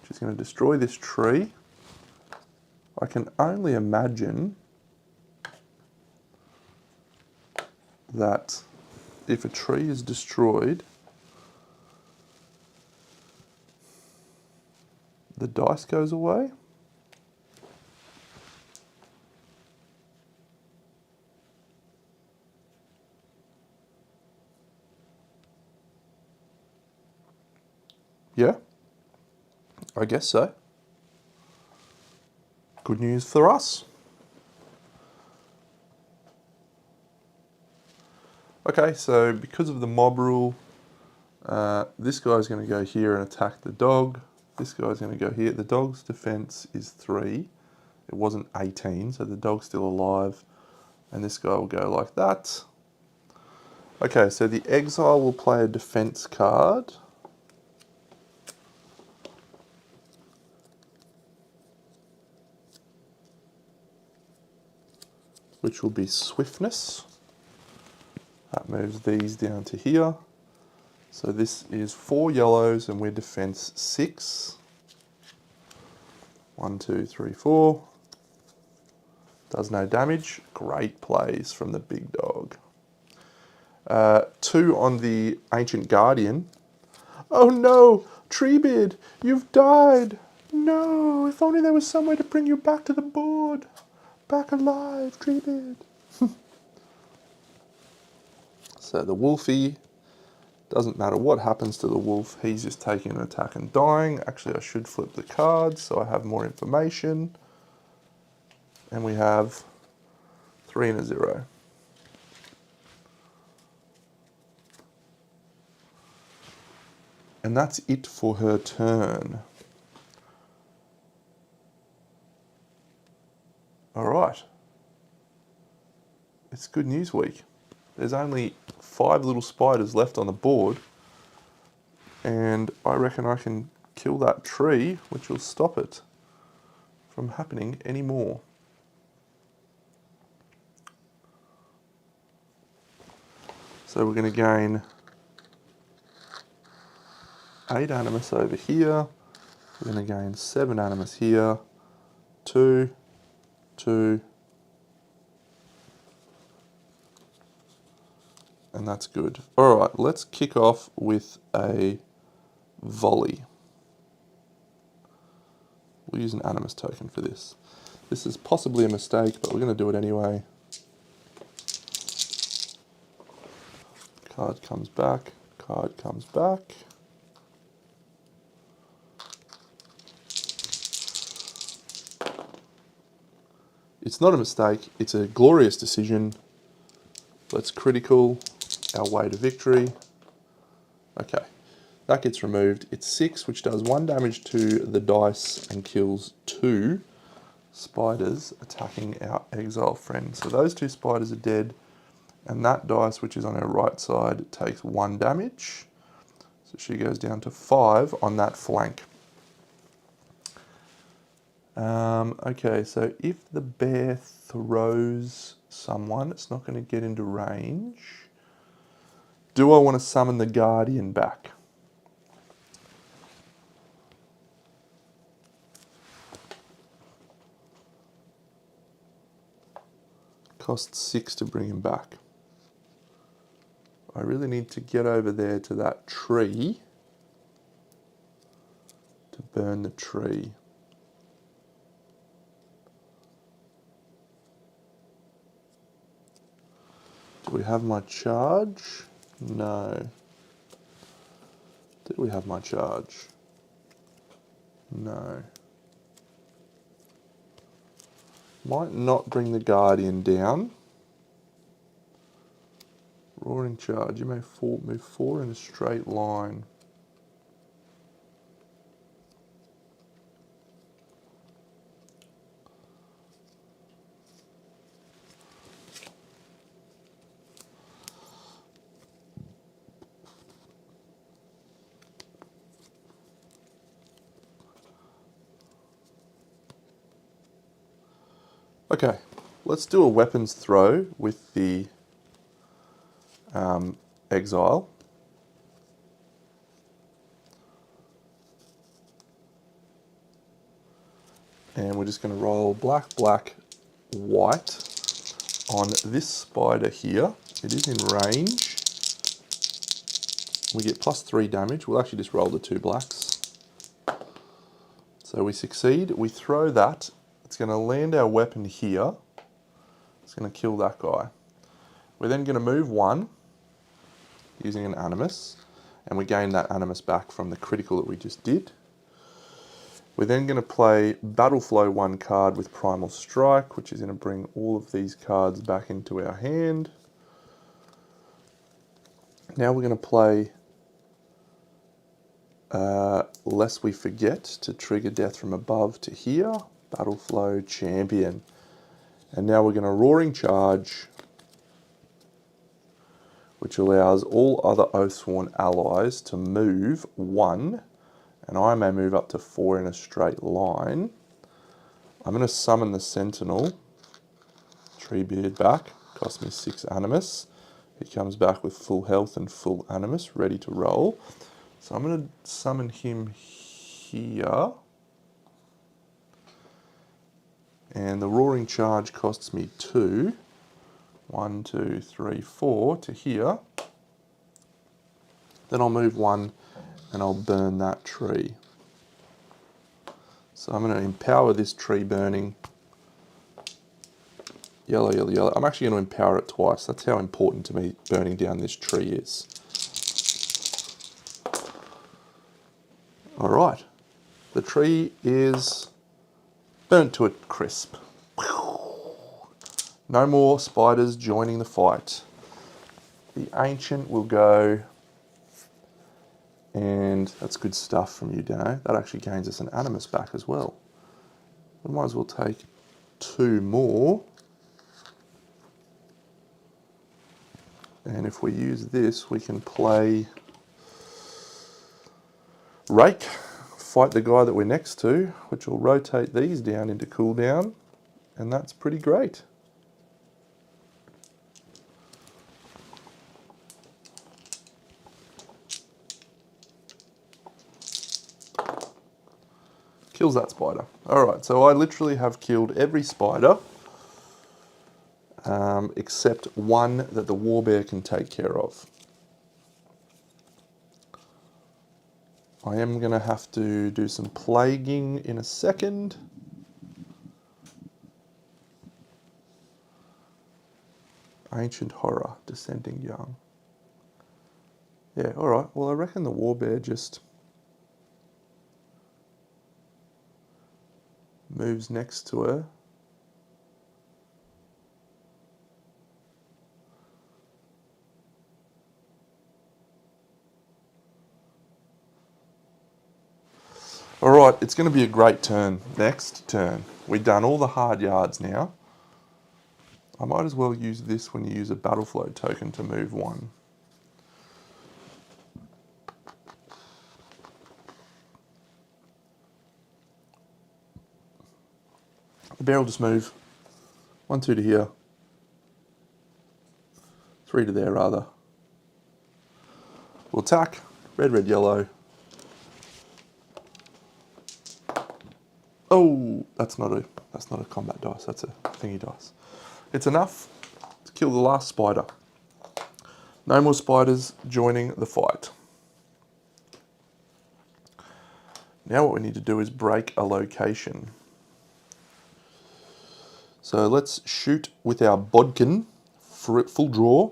She's going to destroy this tree. I can only imagine that if a tree is destroyed, the dice goes away. Yeah, I guess so. Good news for us. Okay, so because of the mob rule, this guy's going to go here and attack the dog. This guy's going to go here. The dog's defense is 3. It wasn't 18, so the dog's still alive. And this guy will go like that. Okay, so the exile will play a defense card. Which will be swiftness. That moves these down to here. So this is 4 yellows and we're defense 6. 1, 2, 3, 4. Does no damage. Great plays from the big dog. 2 on the Ancient Guardian. Oh no! Treebeard, you've died! No! If only there was some way to bring you back to the board! Back alive, Treebeard! So the Wolfie, doesn't matter what happens to the wolf, he's just taking an attack and dying. Actually, I should flip the cards so I have more information. And we have 3 and a 0. And that's it for her turn. Alright. It's good news week. There's only 5 little spiders left on the board. And I reckon I can kill that tree, which will stop it from happening anymore. So we're going to gain 8 animus over here. We're going to gain 7 animus here. 2, 2. And that's good. Alright, let's kick off with a volley. We'll use an animus token for this. This is possibly a mistake, but we're going to do it anyway. Card comes back. Card comes back. It's not a mistake. It's a glorious decision. Let's critical our way to victory. Okay, that gets removed. It's 6, which does 1 damage to the dice and kills 2 spiders attacking our exile friend. So those 2 spiders are dead, and that dice, which is on her right side, takes 1 damage. So she goes down to 5 on that flank. Okay, so if the bear throws someone, it's not going to get into range. Do I want to summon the Guardian back? Costs 6 to bring him back. I really need to get over there to that tree to burn the tree. Do we have my charge? No. Did we have my charge? No. Might not bring the Guardian down. Roaring Charge. You may move 4 in a straight line. Okay, let's do a weapons throw with the Exile. And we're just going to roll black, black, white on this spider here. It is in range. We get +3 damage. We'll actually just roll the 2 blacks. So we succeed. We throw that. It's going to land our weapon here. It's going to kill that guy. We're then going to move 1 using an Animus. And we gain that Animus back from the critical that we just did. We're then going to play Battle Flow 1 card with Primal Strike, which is going to bring all of these cards back into our hand. Now we're going to play Lest We Forget to trigger Death from Above to here. Battle Flow Champion. And now we're going to Roaring Charge, which allows all other Oathsworn allies to move 1. And I may move up to 4 in a straight line. I'm going to summon the Sentinel. Treebeard back. Cost me 6 Animus. He comes back with full health and full Animus, ready to roll. So I'm going to summon him here. And the Roaring Charge costs me 2. 1, 2, 3, 4 to here. Then I'll move 1 and I'll burn that tree. So I'm going to empower this tree burning. Yellow, yellow, yellow. I'm actually going to empower it twice. That's how important to me burning down this tree is. All right. The tree is burnt to a crisp. No more spiders joining the fight. The Ancient will go, and that's good stuff from you, Deno. That actually gains us an Animus back as well. We might as well take 2 more. And if we use this, we can play Rake, fight the guy that we're next to, which will rotate these down into cooldown, and that's pretty great. Kills that spider. Alright, so I literally have killed every spider except 1 that the Warbear can take care of. I am going to have to do some plaguing in a second. Ancient Horror, Descending Young. Yeah, alright, well I reckon the Warbear just moves next to her. Alright, it's going to be a great turn. Next turn. We've done all the hard yards now. I might as well use this when you use a Battle Flow token to move 1. The bear will just move 1, 2 to here. 3 to there, rather. We'll attack. Red, red, yellow. Oh, that's not a combat dice. That's a thingy dice. It's enough to kill the last spider. No more spiders joining the fight. Now what we need to do is break a location. So let's shoot with our bodkin, full draw.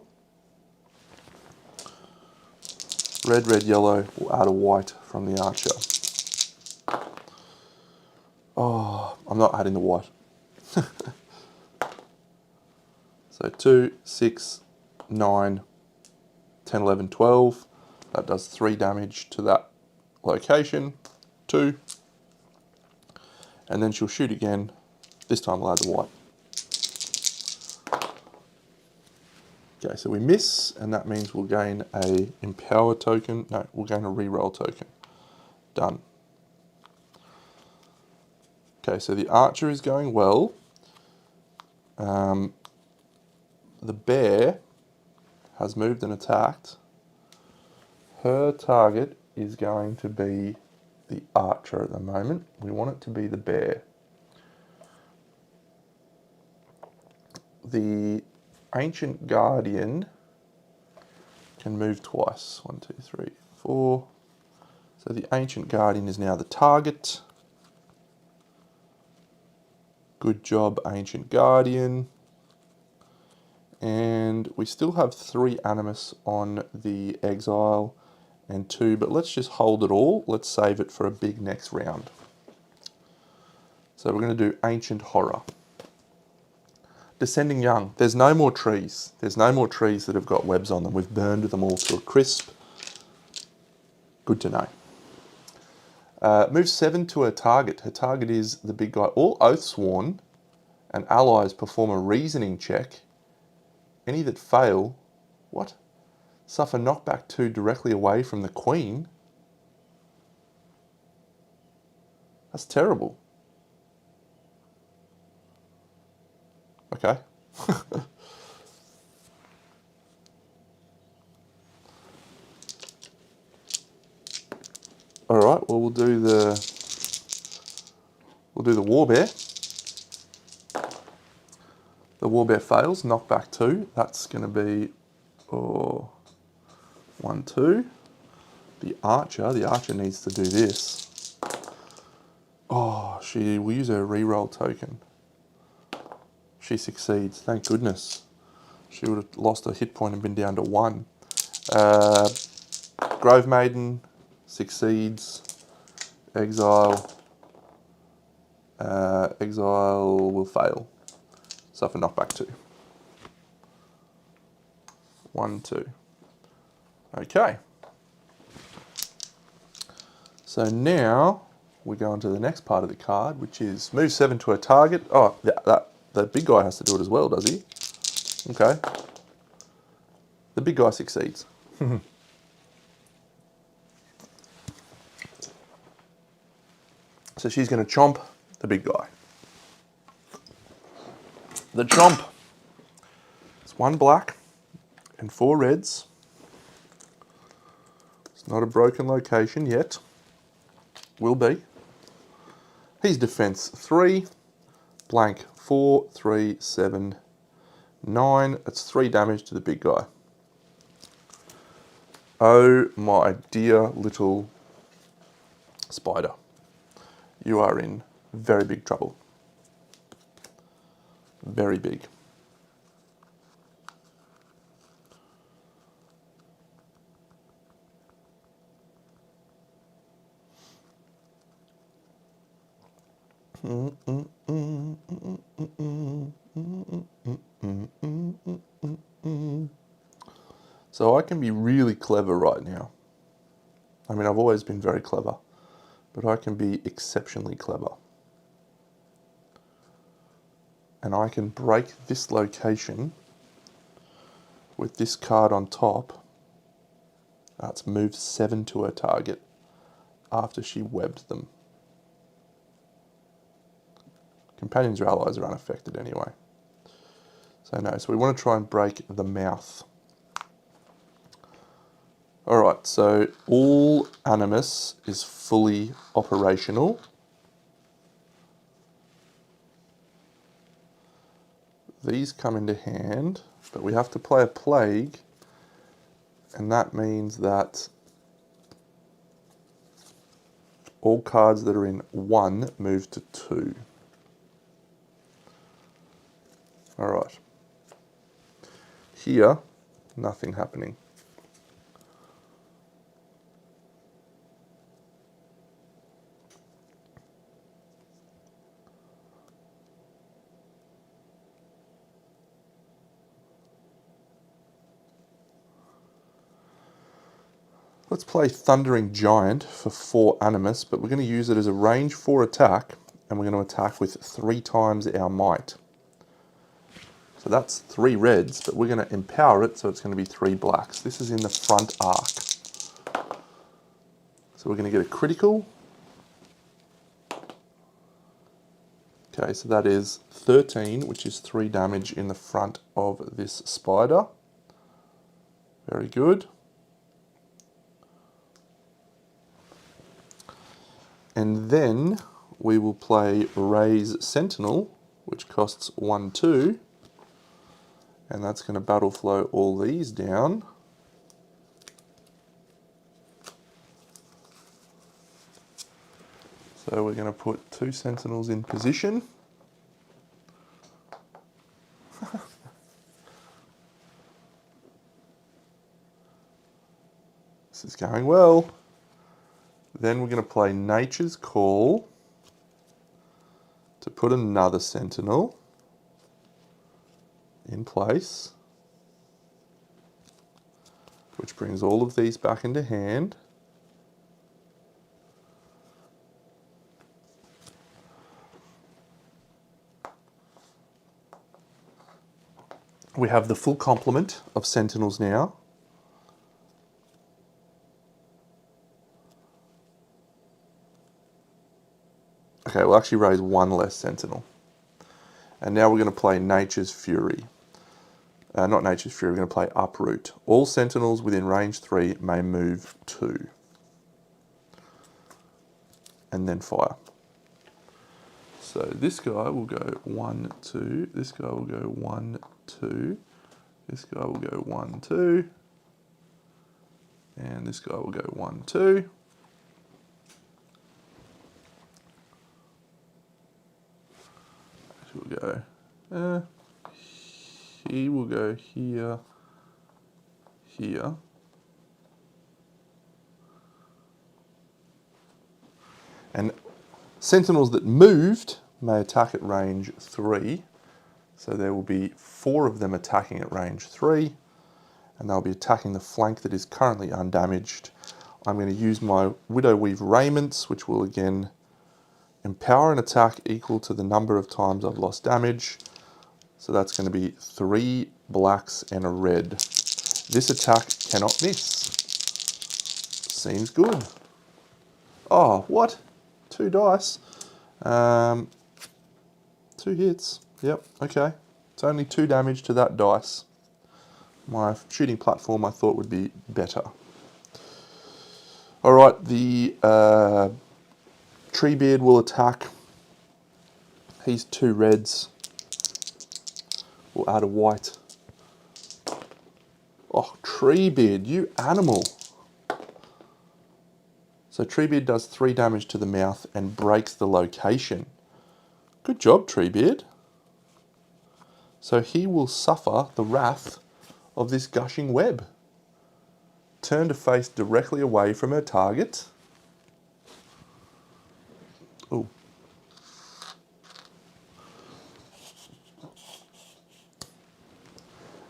Red, red, yellow. We'll add a white from the archer. Oh, I'm not adding the white. 2, 6, 9, 10, 11, 12. That does 3 damage to that location. 2. And then she'll shoot again. This time we'll add the white. Okay, so we miss, and that means we'll gain a empower token. No, we'll gain a reroll token. Done. Okay, so the archer is going well. The bear has moved and attacked. Her target is going to be the archer at the moment. We want it to be the bear. The Ancient Guardian can move twice. 1, 2, 3, 4. So the Ancient Guardian is now the target. Good job, Ancient Guardian. And we still have 3 Animus on the Exile and 2, but let's just hold it all. Let's save it for a big next round. So we're going to do Ancient Horror. Descending Young. There's no more trees. There's no more trees that have got webs on them. We've burned them all to a crisp. Good to know. Move 7 to her target. Her target is the big guy. All Oathsworn and allies perform a reasoning check. Any that fail, what? Suffer knockback 2 directly away from the queen. That's terrible. Okay. All right. Well, we'll do the warbear. The warbear fails. Knockback 2. That's going to be 1, 2. The archer needs to do this. Oh, she will use her reroll token. She succeeds, thank goodness. She would have lost a hit point and been down to 1. Grove Maiden succeeds. Exile. Exile will fail. Suffer knockback 2. 1, 2. Okay. So now we go on to the next part of the card, which is move 7 to a target. Oh, the big guy has to do it as well, does he? Okay. The big guy succeeds. So she's going to chomp the big guy. The chomp. It's 1 black and 4 reds. It's not a broken location yet. Will be. He's defense 3, blank 4, 3, 7, 9. It's 3 damage to the big guy. Oh my dear little spider. You are in very big trouble. Very big. So I can be really clever right now. I mean, I've always been very clever, but I can be exceptionally clever. And I can break this location with this card on top. That's moved 7 to her target after she webbed them. Companions or allies are unaffected anyway. So no, so we want to try and break the mouth. Alright, so all Animus is fully operational. These come into hand, but we have to play a plague, and that means that all cards that are in 1 move to 2. Alright. Here, nothing happening. Let's play Thundering Giant for 4 Animus, but we're going to use it as a range 4 attack, and we're going to attack with 3 times our might. So that's 3 reds, but we're going to empower it, so it's going to be 3 blacks. This is in the front arc. So we're going to get a critical. Okay, so that is 13, which is 3 damage in the front of this spider. Very good. And then we will play Raise Sentinel, which costs 1/2. And that's going to battle flow all these down. So we're going to put 2 Sentinels in position. This is going well. Then we're going to play Nature's Call to put another Sentinel in place, which brings all of these back into hand. We have the full complement of Sentinels now. Okay, we'll actually raise 1 less Sentinel. And now we're going to play Nature's Fury. Not Nature's Fury, we're going to play Uproot. All Sentinels within range 3 may move 2. And then fire. So this guy will go 1, 2. This guy will go 1, 2. This guy will go 1, 2. And this guy will go 1, 2. We'll go, he will go here, here. And Sentinels that moved may attack at range 3. So there will be 4 of them attacking at range 3. And they'll be attacking the flank that is currently undamaged. I'm going to use my Widow Weave Raiments, which will again empower an attack equal to the number of times I've lost damage. So that's going to be 3 blacks and a red. This attack cannot miss. Seems good. Oh, what? 2 dice. 2 hits. Yep, okay. It's only 2 damage to that dice. My shooting platform I thought would be better. Alright, the Treebeard will attack. He's 2 reds. We'll add a white. Oh, Treebeard, you animal. So Treebeard does 3 damage to the mouth and breaks the location. Good job, Treebeard. So he will suffer the wrath of this gushing web. Turn to face directly away from her target. Ooh.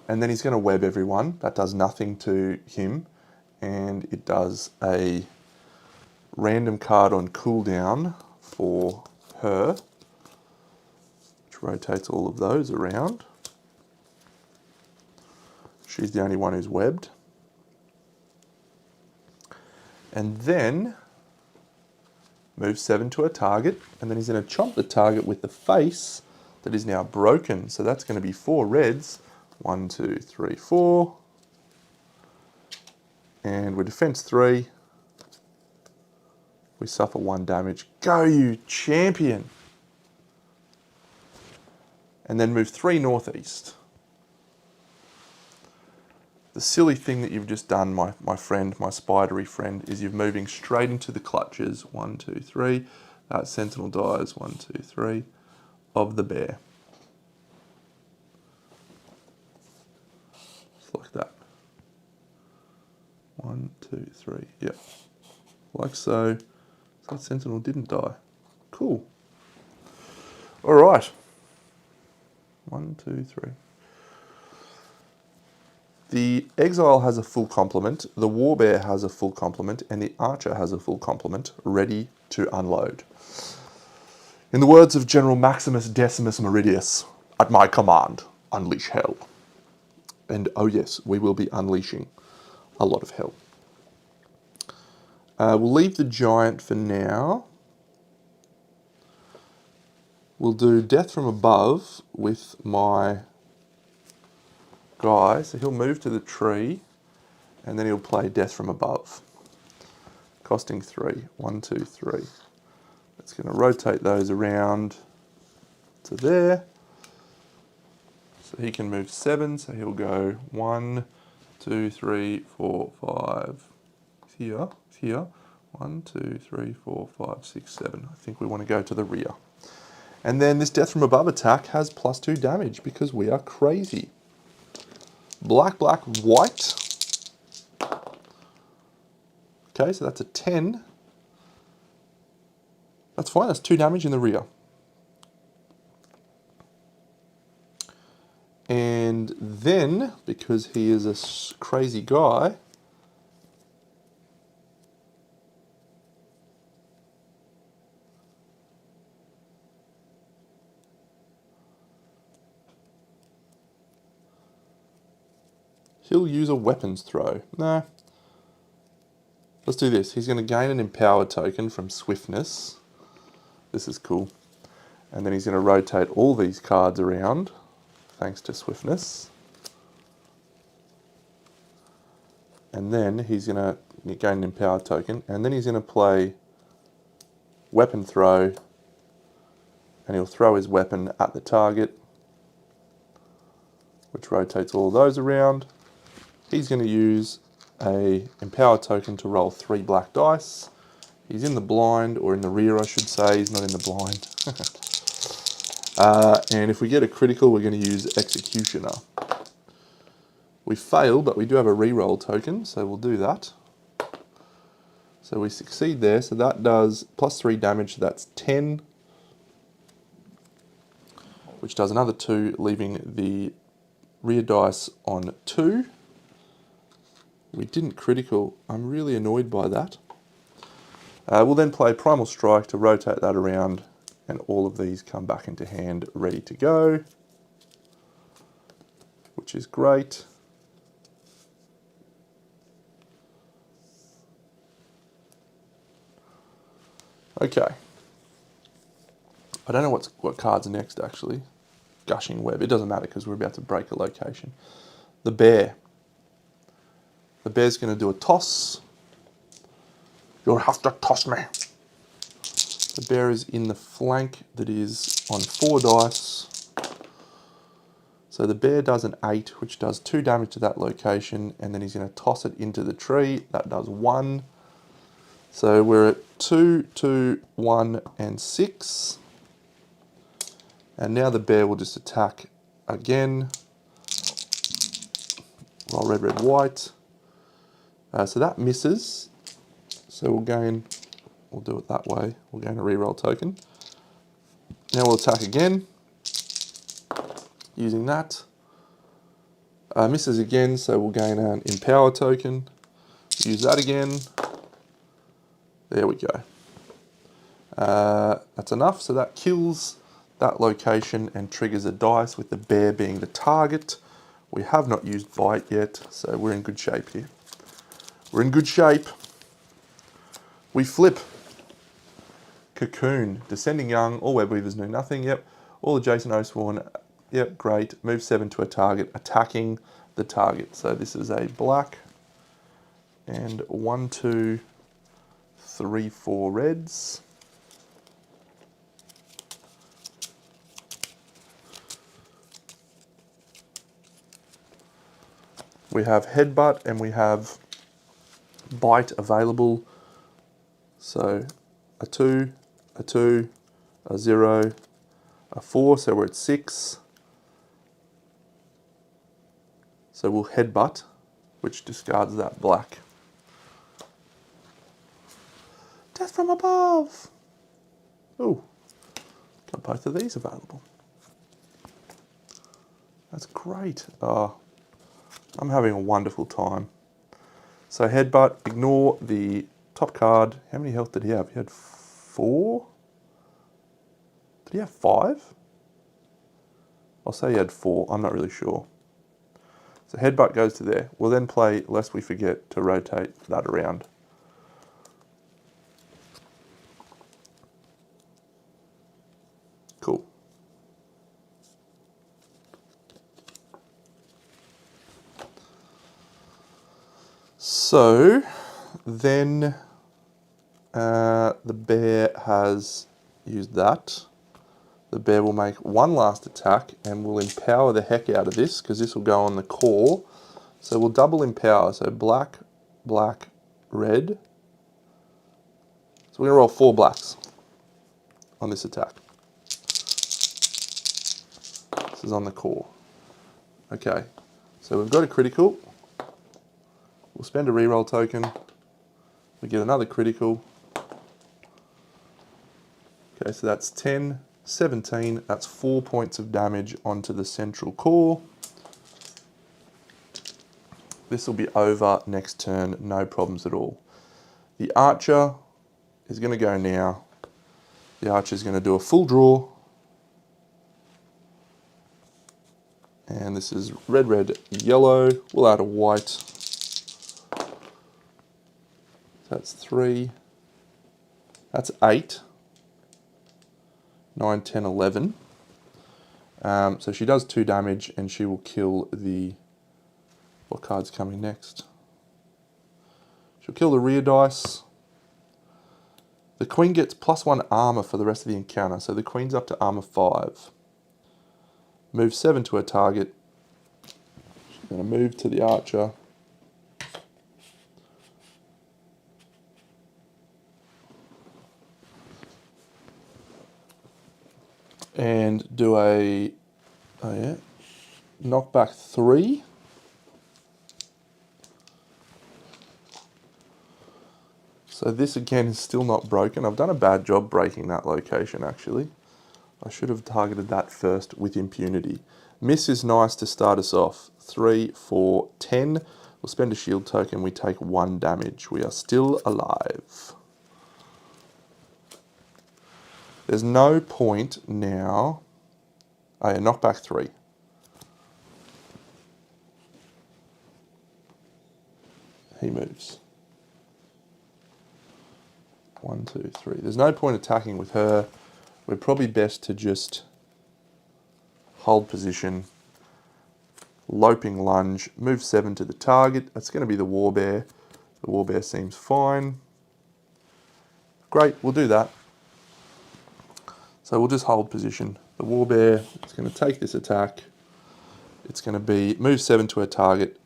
And then he's going to web everyone. That does nothing to him. And it does a random card on cooldown for her, which rotates all of those around. She's the only one who's webbed. And then move 7 to a target, and then he's going to chomp the target with the face that is now broken. So that's going to be 4 reds. 1, 2, 3, 4. And we're defense 3. We suffer 1 damage. Go, you champion! And then move 3 northeast. The silly thing that you've just done, my friend, my spidery friend, is you're moving straight into the clutches. 1, 2, 3. That sentinel dies. 1, 2, 3. Of the bear. Just like that. 1, 2, 3. Yep. Like so. So that sentinel didn't die. Cool. All right. 1, 2, 3. The Exile has a full complement, the Warbear has a full complement, and the Archer has a full complement, ready to unload. In the words of General Maximus Decimus Meridius, at my command, unleash hell. And oh yes, we will be unleashing a lot of hell. We'll leave the Giant for now. We'll do Death from Above with my guy. So he'll move to the tree, and then he'll play Death from Above. Costing 3. 1, 2, 3. It's going to rotate those around to there. So he can move 7, so he'll go 1, 2, 3, 4, 5. Here. 1, 2, 3, 4, 5, 6, 7. I think we want to go to the rear. And then this Death from Above attack has +2 damage because we are crazy. Black, black, white. Okay, so that's a 10. That's fine, that's 2 damage in the rear. And then, because he is a crazy guy, he'll use a weapons throw. No. Let's do this. He's going to gain an empower token from Swiftness. This is cool. And then he's going to rotate all these cards around, thanks to Swiftness. And then he's going to gain an empower token. And then he's going to play weapon throw. And he'll throw his weapon at the target, which rotates all of those around. He's going to use a empower token to roll 3 black dice. He's in the blind, or in the rear I should say, he's not in the blind. And if we get a critical, we're going to use Executioner. We fail, but we do have a reroll token, so we'll do that. So we succeed there, so that does +3 damage, so that's 10. Which does another 2, leaving the rear dice on 2. We didn't critical. I'm really annoyed by that. We'll then play Primal Strike to rotate that around, and all of these come back into hand ready to go, which is great. Okay. I don't know what cards are next actually. Gushing Web. It doesn't matter because we're about to break a location. The Bear. The Bear's going to do a toss. You'll have to toss me. The Bear is in the flank that is on 4 dice. So the Bear does an 8, which does 2 damage to that location, and then he's going to toss it into the tree. That does 1. So we're at 2, 2, 1, and 6. And now the Bear will just attack again. Roll red, red, white. So that misses. So we'll do it that way. We'll gain a reroll token. Now we'll attack again. Using that. Misses again, so we'll gain an empower token. Use that again. There we go. That's enough, so that kills that location and triggers a dice with the Bear being the target. We have not used Bite yet, so we're in good shape here. We're in good shape. We flip. Cocoon. Descending Young. All Web Weavers know nothing. Yep. All adjacent Oathsworn. Yep, great. Move 7 to a target, attacking the target. So this is a black. And 1, 2, 3, 4 reds. We have Headbutt and we have Bite available. So a 2, a 2, a 0, a 4, so we're at 6. So we'll Headbutt, which discards that black. Death from Above! Oh, got both of these available. That's great. Oh, I'm having a wonderful time. So headbutt, ignore the top card. How many health did he have? He had 4? Did he have 5? I'll say he had 4, I'm not really sure. So headbutt goes to there. We'll then play Lest We Forget to rotate that around. Cool. So then the bear has used that. The bear will make one last attack and we'll empower the heck out of this because this will go on the core. So we'll double empower. So black, black, red. So we're going to roll 4 blacks on this attack. This is on the core. Okay, so we've got a critical. We'll spend a reroll token. We get another critical. Okay, so that's 10, 17. That's 4 points of damage onto the central core. This will be over next turn, no problems at all. The archer is going to go now. The archer is going to do a full draw. And this is red, red, yellow. We'll add a white. That's 3. That's 8. 9, 10, 11. So she does 2 damage and she will kill the... What card's coming next? She'll kill the rear dice. The queen gets +1 armor for the rest of the encounter. So the queen's up to armor 5. Move 7 to a target. She's going to move to the archer. And do a knockback 3. So this again is still not broken. I've done a bad job breaking that location actually. I should have targeted that first with impunity. Miss is nice to start us off. 3, 4, 10. We'll spend a shield token. We take 1 damage. We are still alive. There's no point now. Oh yeah, knockback 3. He moves. 1, 2, 3. There's no point attacking with her. We're probably best to just hold position, loping lunge, move 7 to the target. That's going to be the war bear. The war bear seems fine. Great, we'll do that. So we'll just hold position. The war bear is going to take this attack. It's going to be move 7 to a target.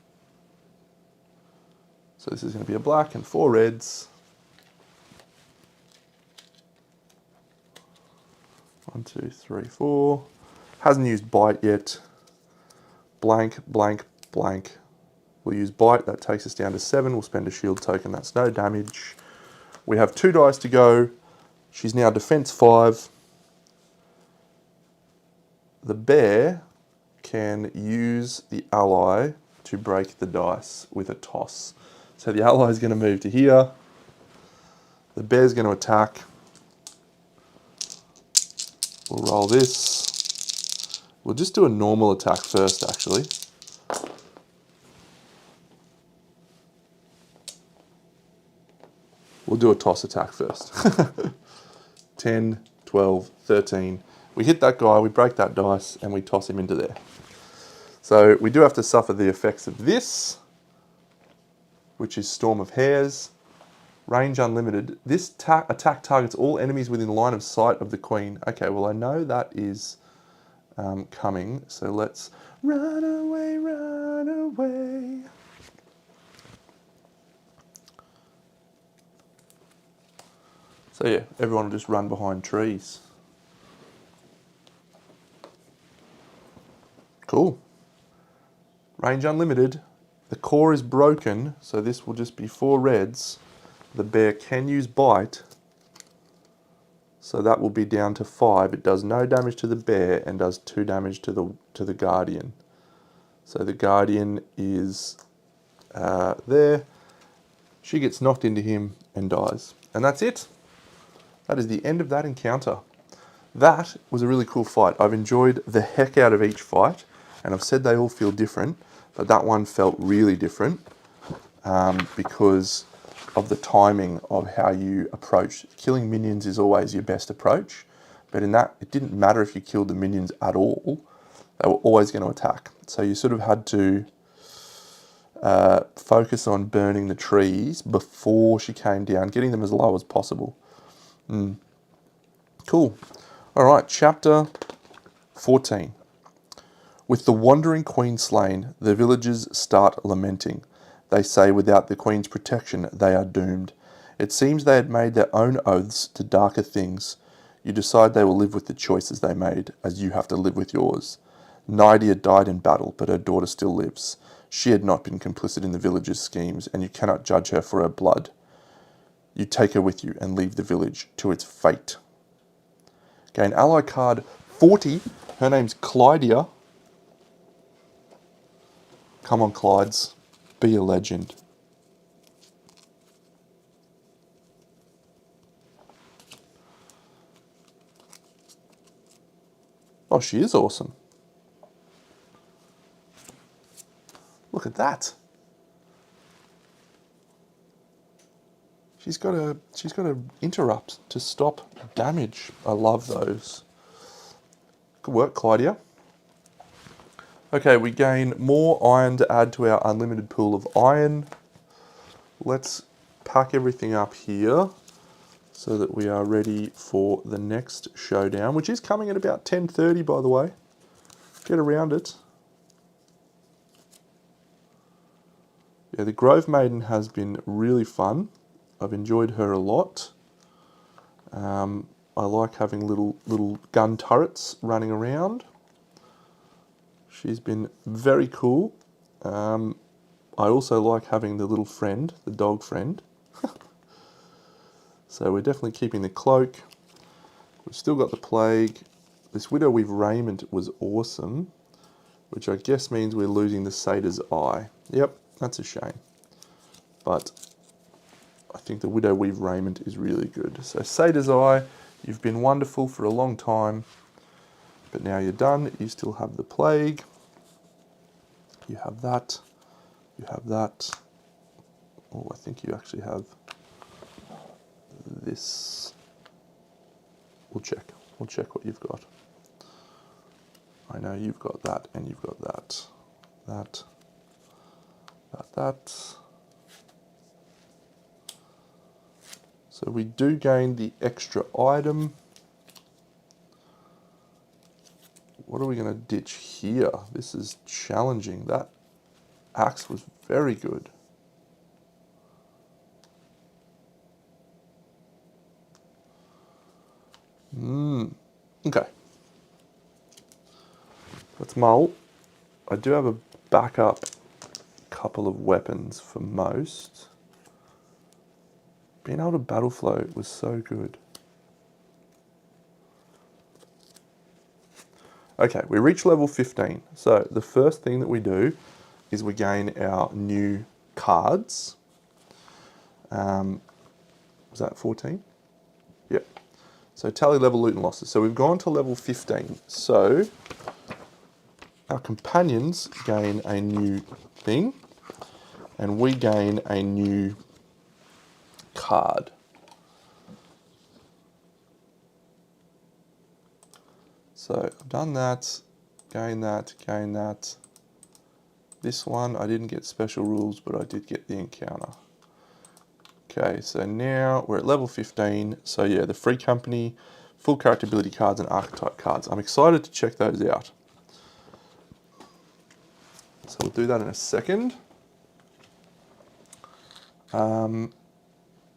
So this is going to be a black and 4 reds. 1, 2, 3, 4. Hasn't used bite yet. Blank, blank, blank. We'll use bite. That takes us down to 7. We'll spend a shield token. That's no damage. We have 2 dice to go. She's now defense 5. The bear can use the ally to break the dice with a toss. So the ally is going to move to here. The bear's going to attack. We'll roll this. We'll just do a normal attack first, actually. We'll do a toss attack first. 10, 12, 13. We hit that guy, we break that dice, and we toss him into there. So we do have to suffer the effects of this, which is Storm of Hares. Range unlimited. This attack targets all enemies within line of sight of the queen. Okay, well I know that is coming, so let's run away, run away. So yeah, everyone will just run behind trees. Cool. Range unlimited. The core is broken, so this will just be 4 reds. The bear can use bite, so that will be down to 5. It does no damage to the bear and does 2 damage to the guardian. So the Guardian is there. She gets knocked into him and dies. And that's it. That is the end of that encounter. That was a really cool fight. I've enjoyed the heck out of each fight, and I've said they all feel different, but that one felt really different because of the timing of how you approach. Killing minions is always your best approach, but in that, it didn't matter if you killed the minions at all. They were always going to attack. So you sort of had to focus on burning the trees before she came down, getting them as low as possible. Cool. All right, chapter 14. With the wandering queen slain, the villagers start lamenting. They say without the queen's protection, they are doomed. It seems they had made their own oaths to darker things. You decide they will live with the choices they made, as you have to live with yours. Nydia died in battle, but her daughter still lives. She had not been complicit in the villagers' schemes, and you cannot judge her for her blood. You take her with you and leave the village to its fate. Gain ally card 40. Her name's Clydia. Come on, Clydes. Be a legend. Oh, she is awesome. Look at that. She's got a interrupt to stop damage. I love those. Good work, Clydia. Okay, we gain more iron to add to our unlimited pool of iron. Let's pack everything up here so that we are ready for the next showdown, which is coming at about 10:30, by the way. Get around it. Yeah, the Grove Maiden has been really fun. I've enjoyed her a lot. I like having little gun turrets running around. She's been very cool. I also like having the little friend, the dog friend. So we're definitely keeping the cloak. We've still got the plague. This Widow with Raiment was awesome, which I guess means we're losing the Satyr's Eye. Yep, that's a shame. But I think the Widow Weave Raiment is really good. So Satyr's Eye, you've been wonderful for a long time, but now you're done. You still have the plague. You have that. You have that. Oh, I think you actually have this. We'll check. We'll check what you've got. I know you've got that, and you've got that. That. So we do gain the extra item. What are we going to ditch here? This is challenging. That axe was very good. Okay. Let's mull. I do have a backup couple of weapons for most. Being able to battle float was so good. Okay, we reach level 15. So the first thing that we do is we gain our new cards. Was that 14? Yep. So tally level loot and losses. So we've gone to level 15. So our companions gain a new thing, and we gain a new card. So I've done that, gain that, gain that. This one, I didn't get special rules, but I did get the encounter. Okay, so now we're at level 15. So yeah, the free company, full character ability cards and archetype cards. I'm excited to check those out. So we'll do that in a second.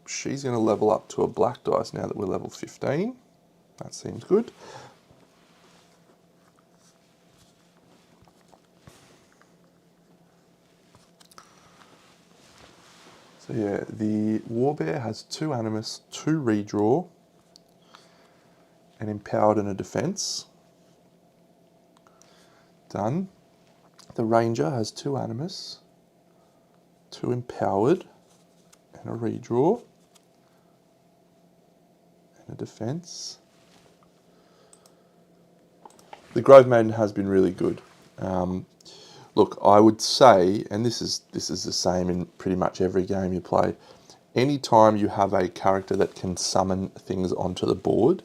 She's going to level up to a black dice now that we're level 15. That seems good. So yeah, the Warbear has 2 Animus, 2 Redraw, and Empowered and a Defense. Done. The Ranger has 2 Animus, 2 Empowered, and a redraw, and a defense. The Grove Maiden has been really good. Look, I would say, and this is the same in pretty much every game you play, anytime you have a character that can summon things onto the board,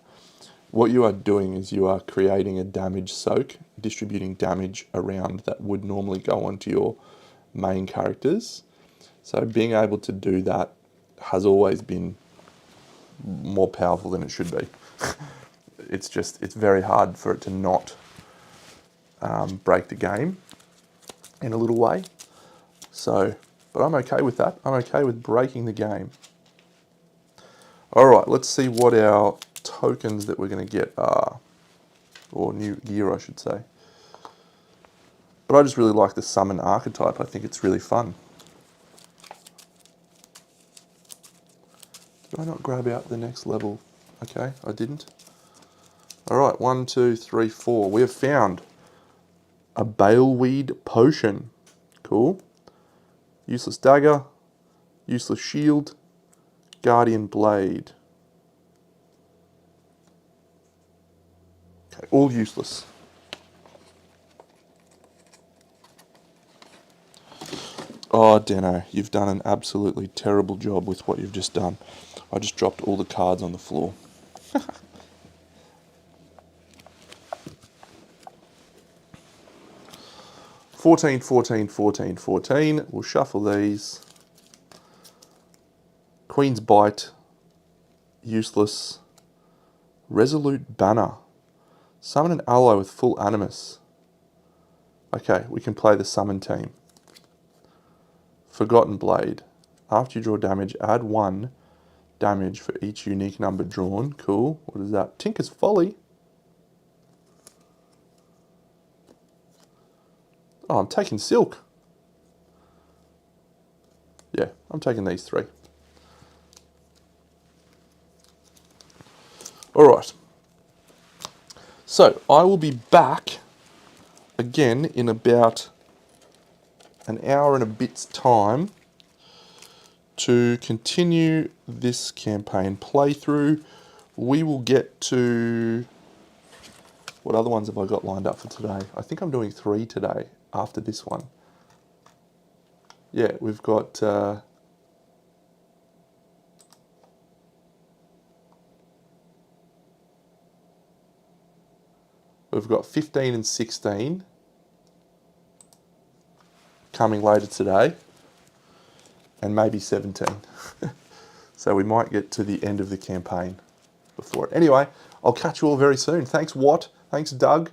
what you are doing is you are creating a damage soak, distributing damage around that would normally go onto your main characters. So being able to do that has always been more powerful than it should be. It's very hard for it to not break the game in a little way. So, but I'm okay with that. I'm okay with breaking the game. All right, let's see what our tokens that we're going to get are, or new gear, I should say. But I just really like the summon archetype. I think it's really fun. Did I not grab out the next level? Okay, I didn't. All right, 1, 2, 3, 4. We have found a Baleweed Potion. Cool. Useless Dagger, Useless Shield, Guardian Blade. Okay, all useless. Oh, Deno, you've done an absolutely terrible job with what you've just done. I just dropped all the cards on the floor. 14, 14, 14, 14. We'll shuffle these. Queen's Bite. Useless. Resolute Banner. Summon an ally with full Animus. Okay, we can play the summon team. Forgotten Blade. After you draw damage, add 1 damage for each unique number drawn. Cool. What is that? Tinker's Folly. Oh, I'm taking Silk. Yeah, I'm taking these 3. Alright. So, I will be back again in about an hour and a bit's time to continue this campaign playthrough. We will get to... What other ones have I got lined up for today? I think I'm doing 3 today after this one. Yeah, we've got... we've got 15 and 16 coming later today, and maybe 17. So we might get to the end of the campaign before it. Anyway, I'll catch you all very soon. Thanks, Watt. Thanks, Doug.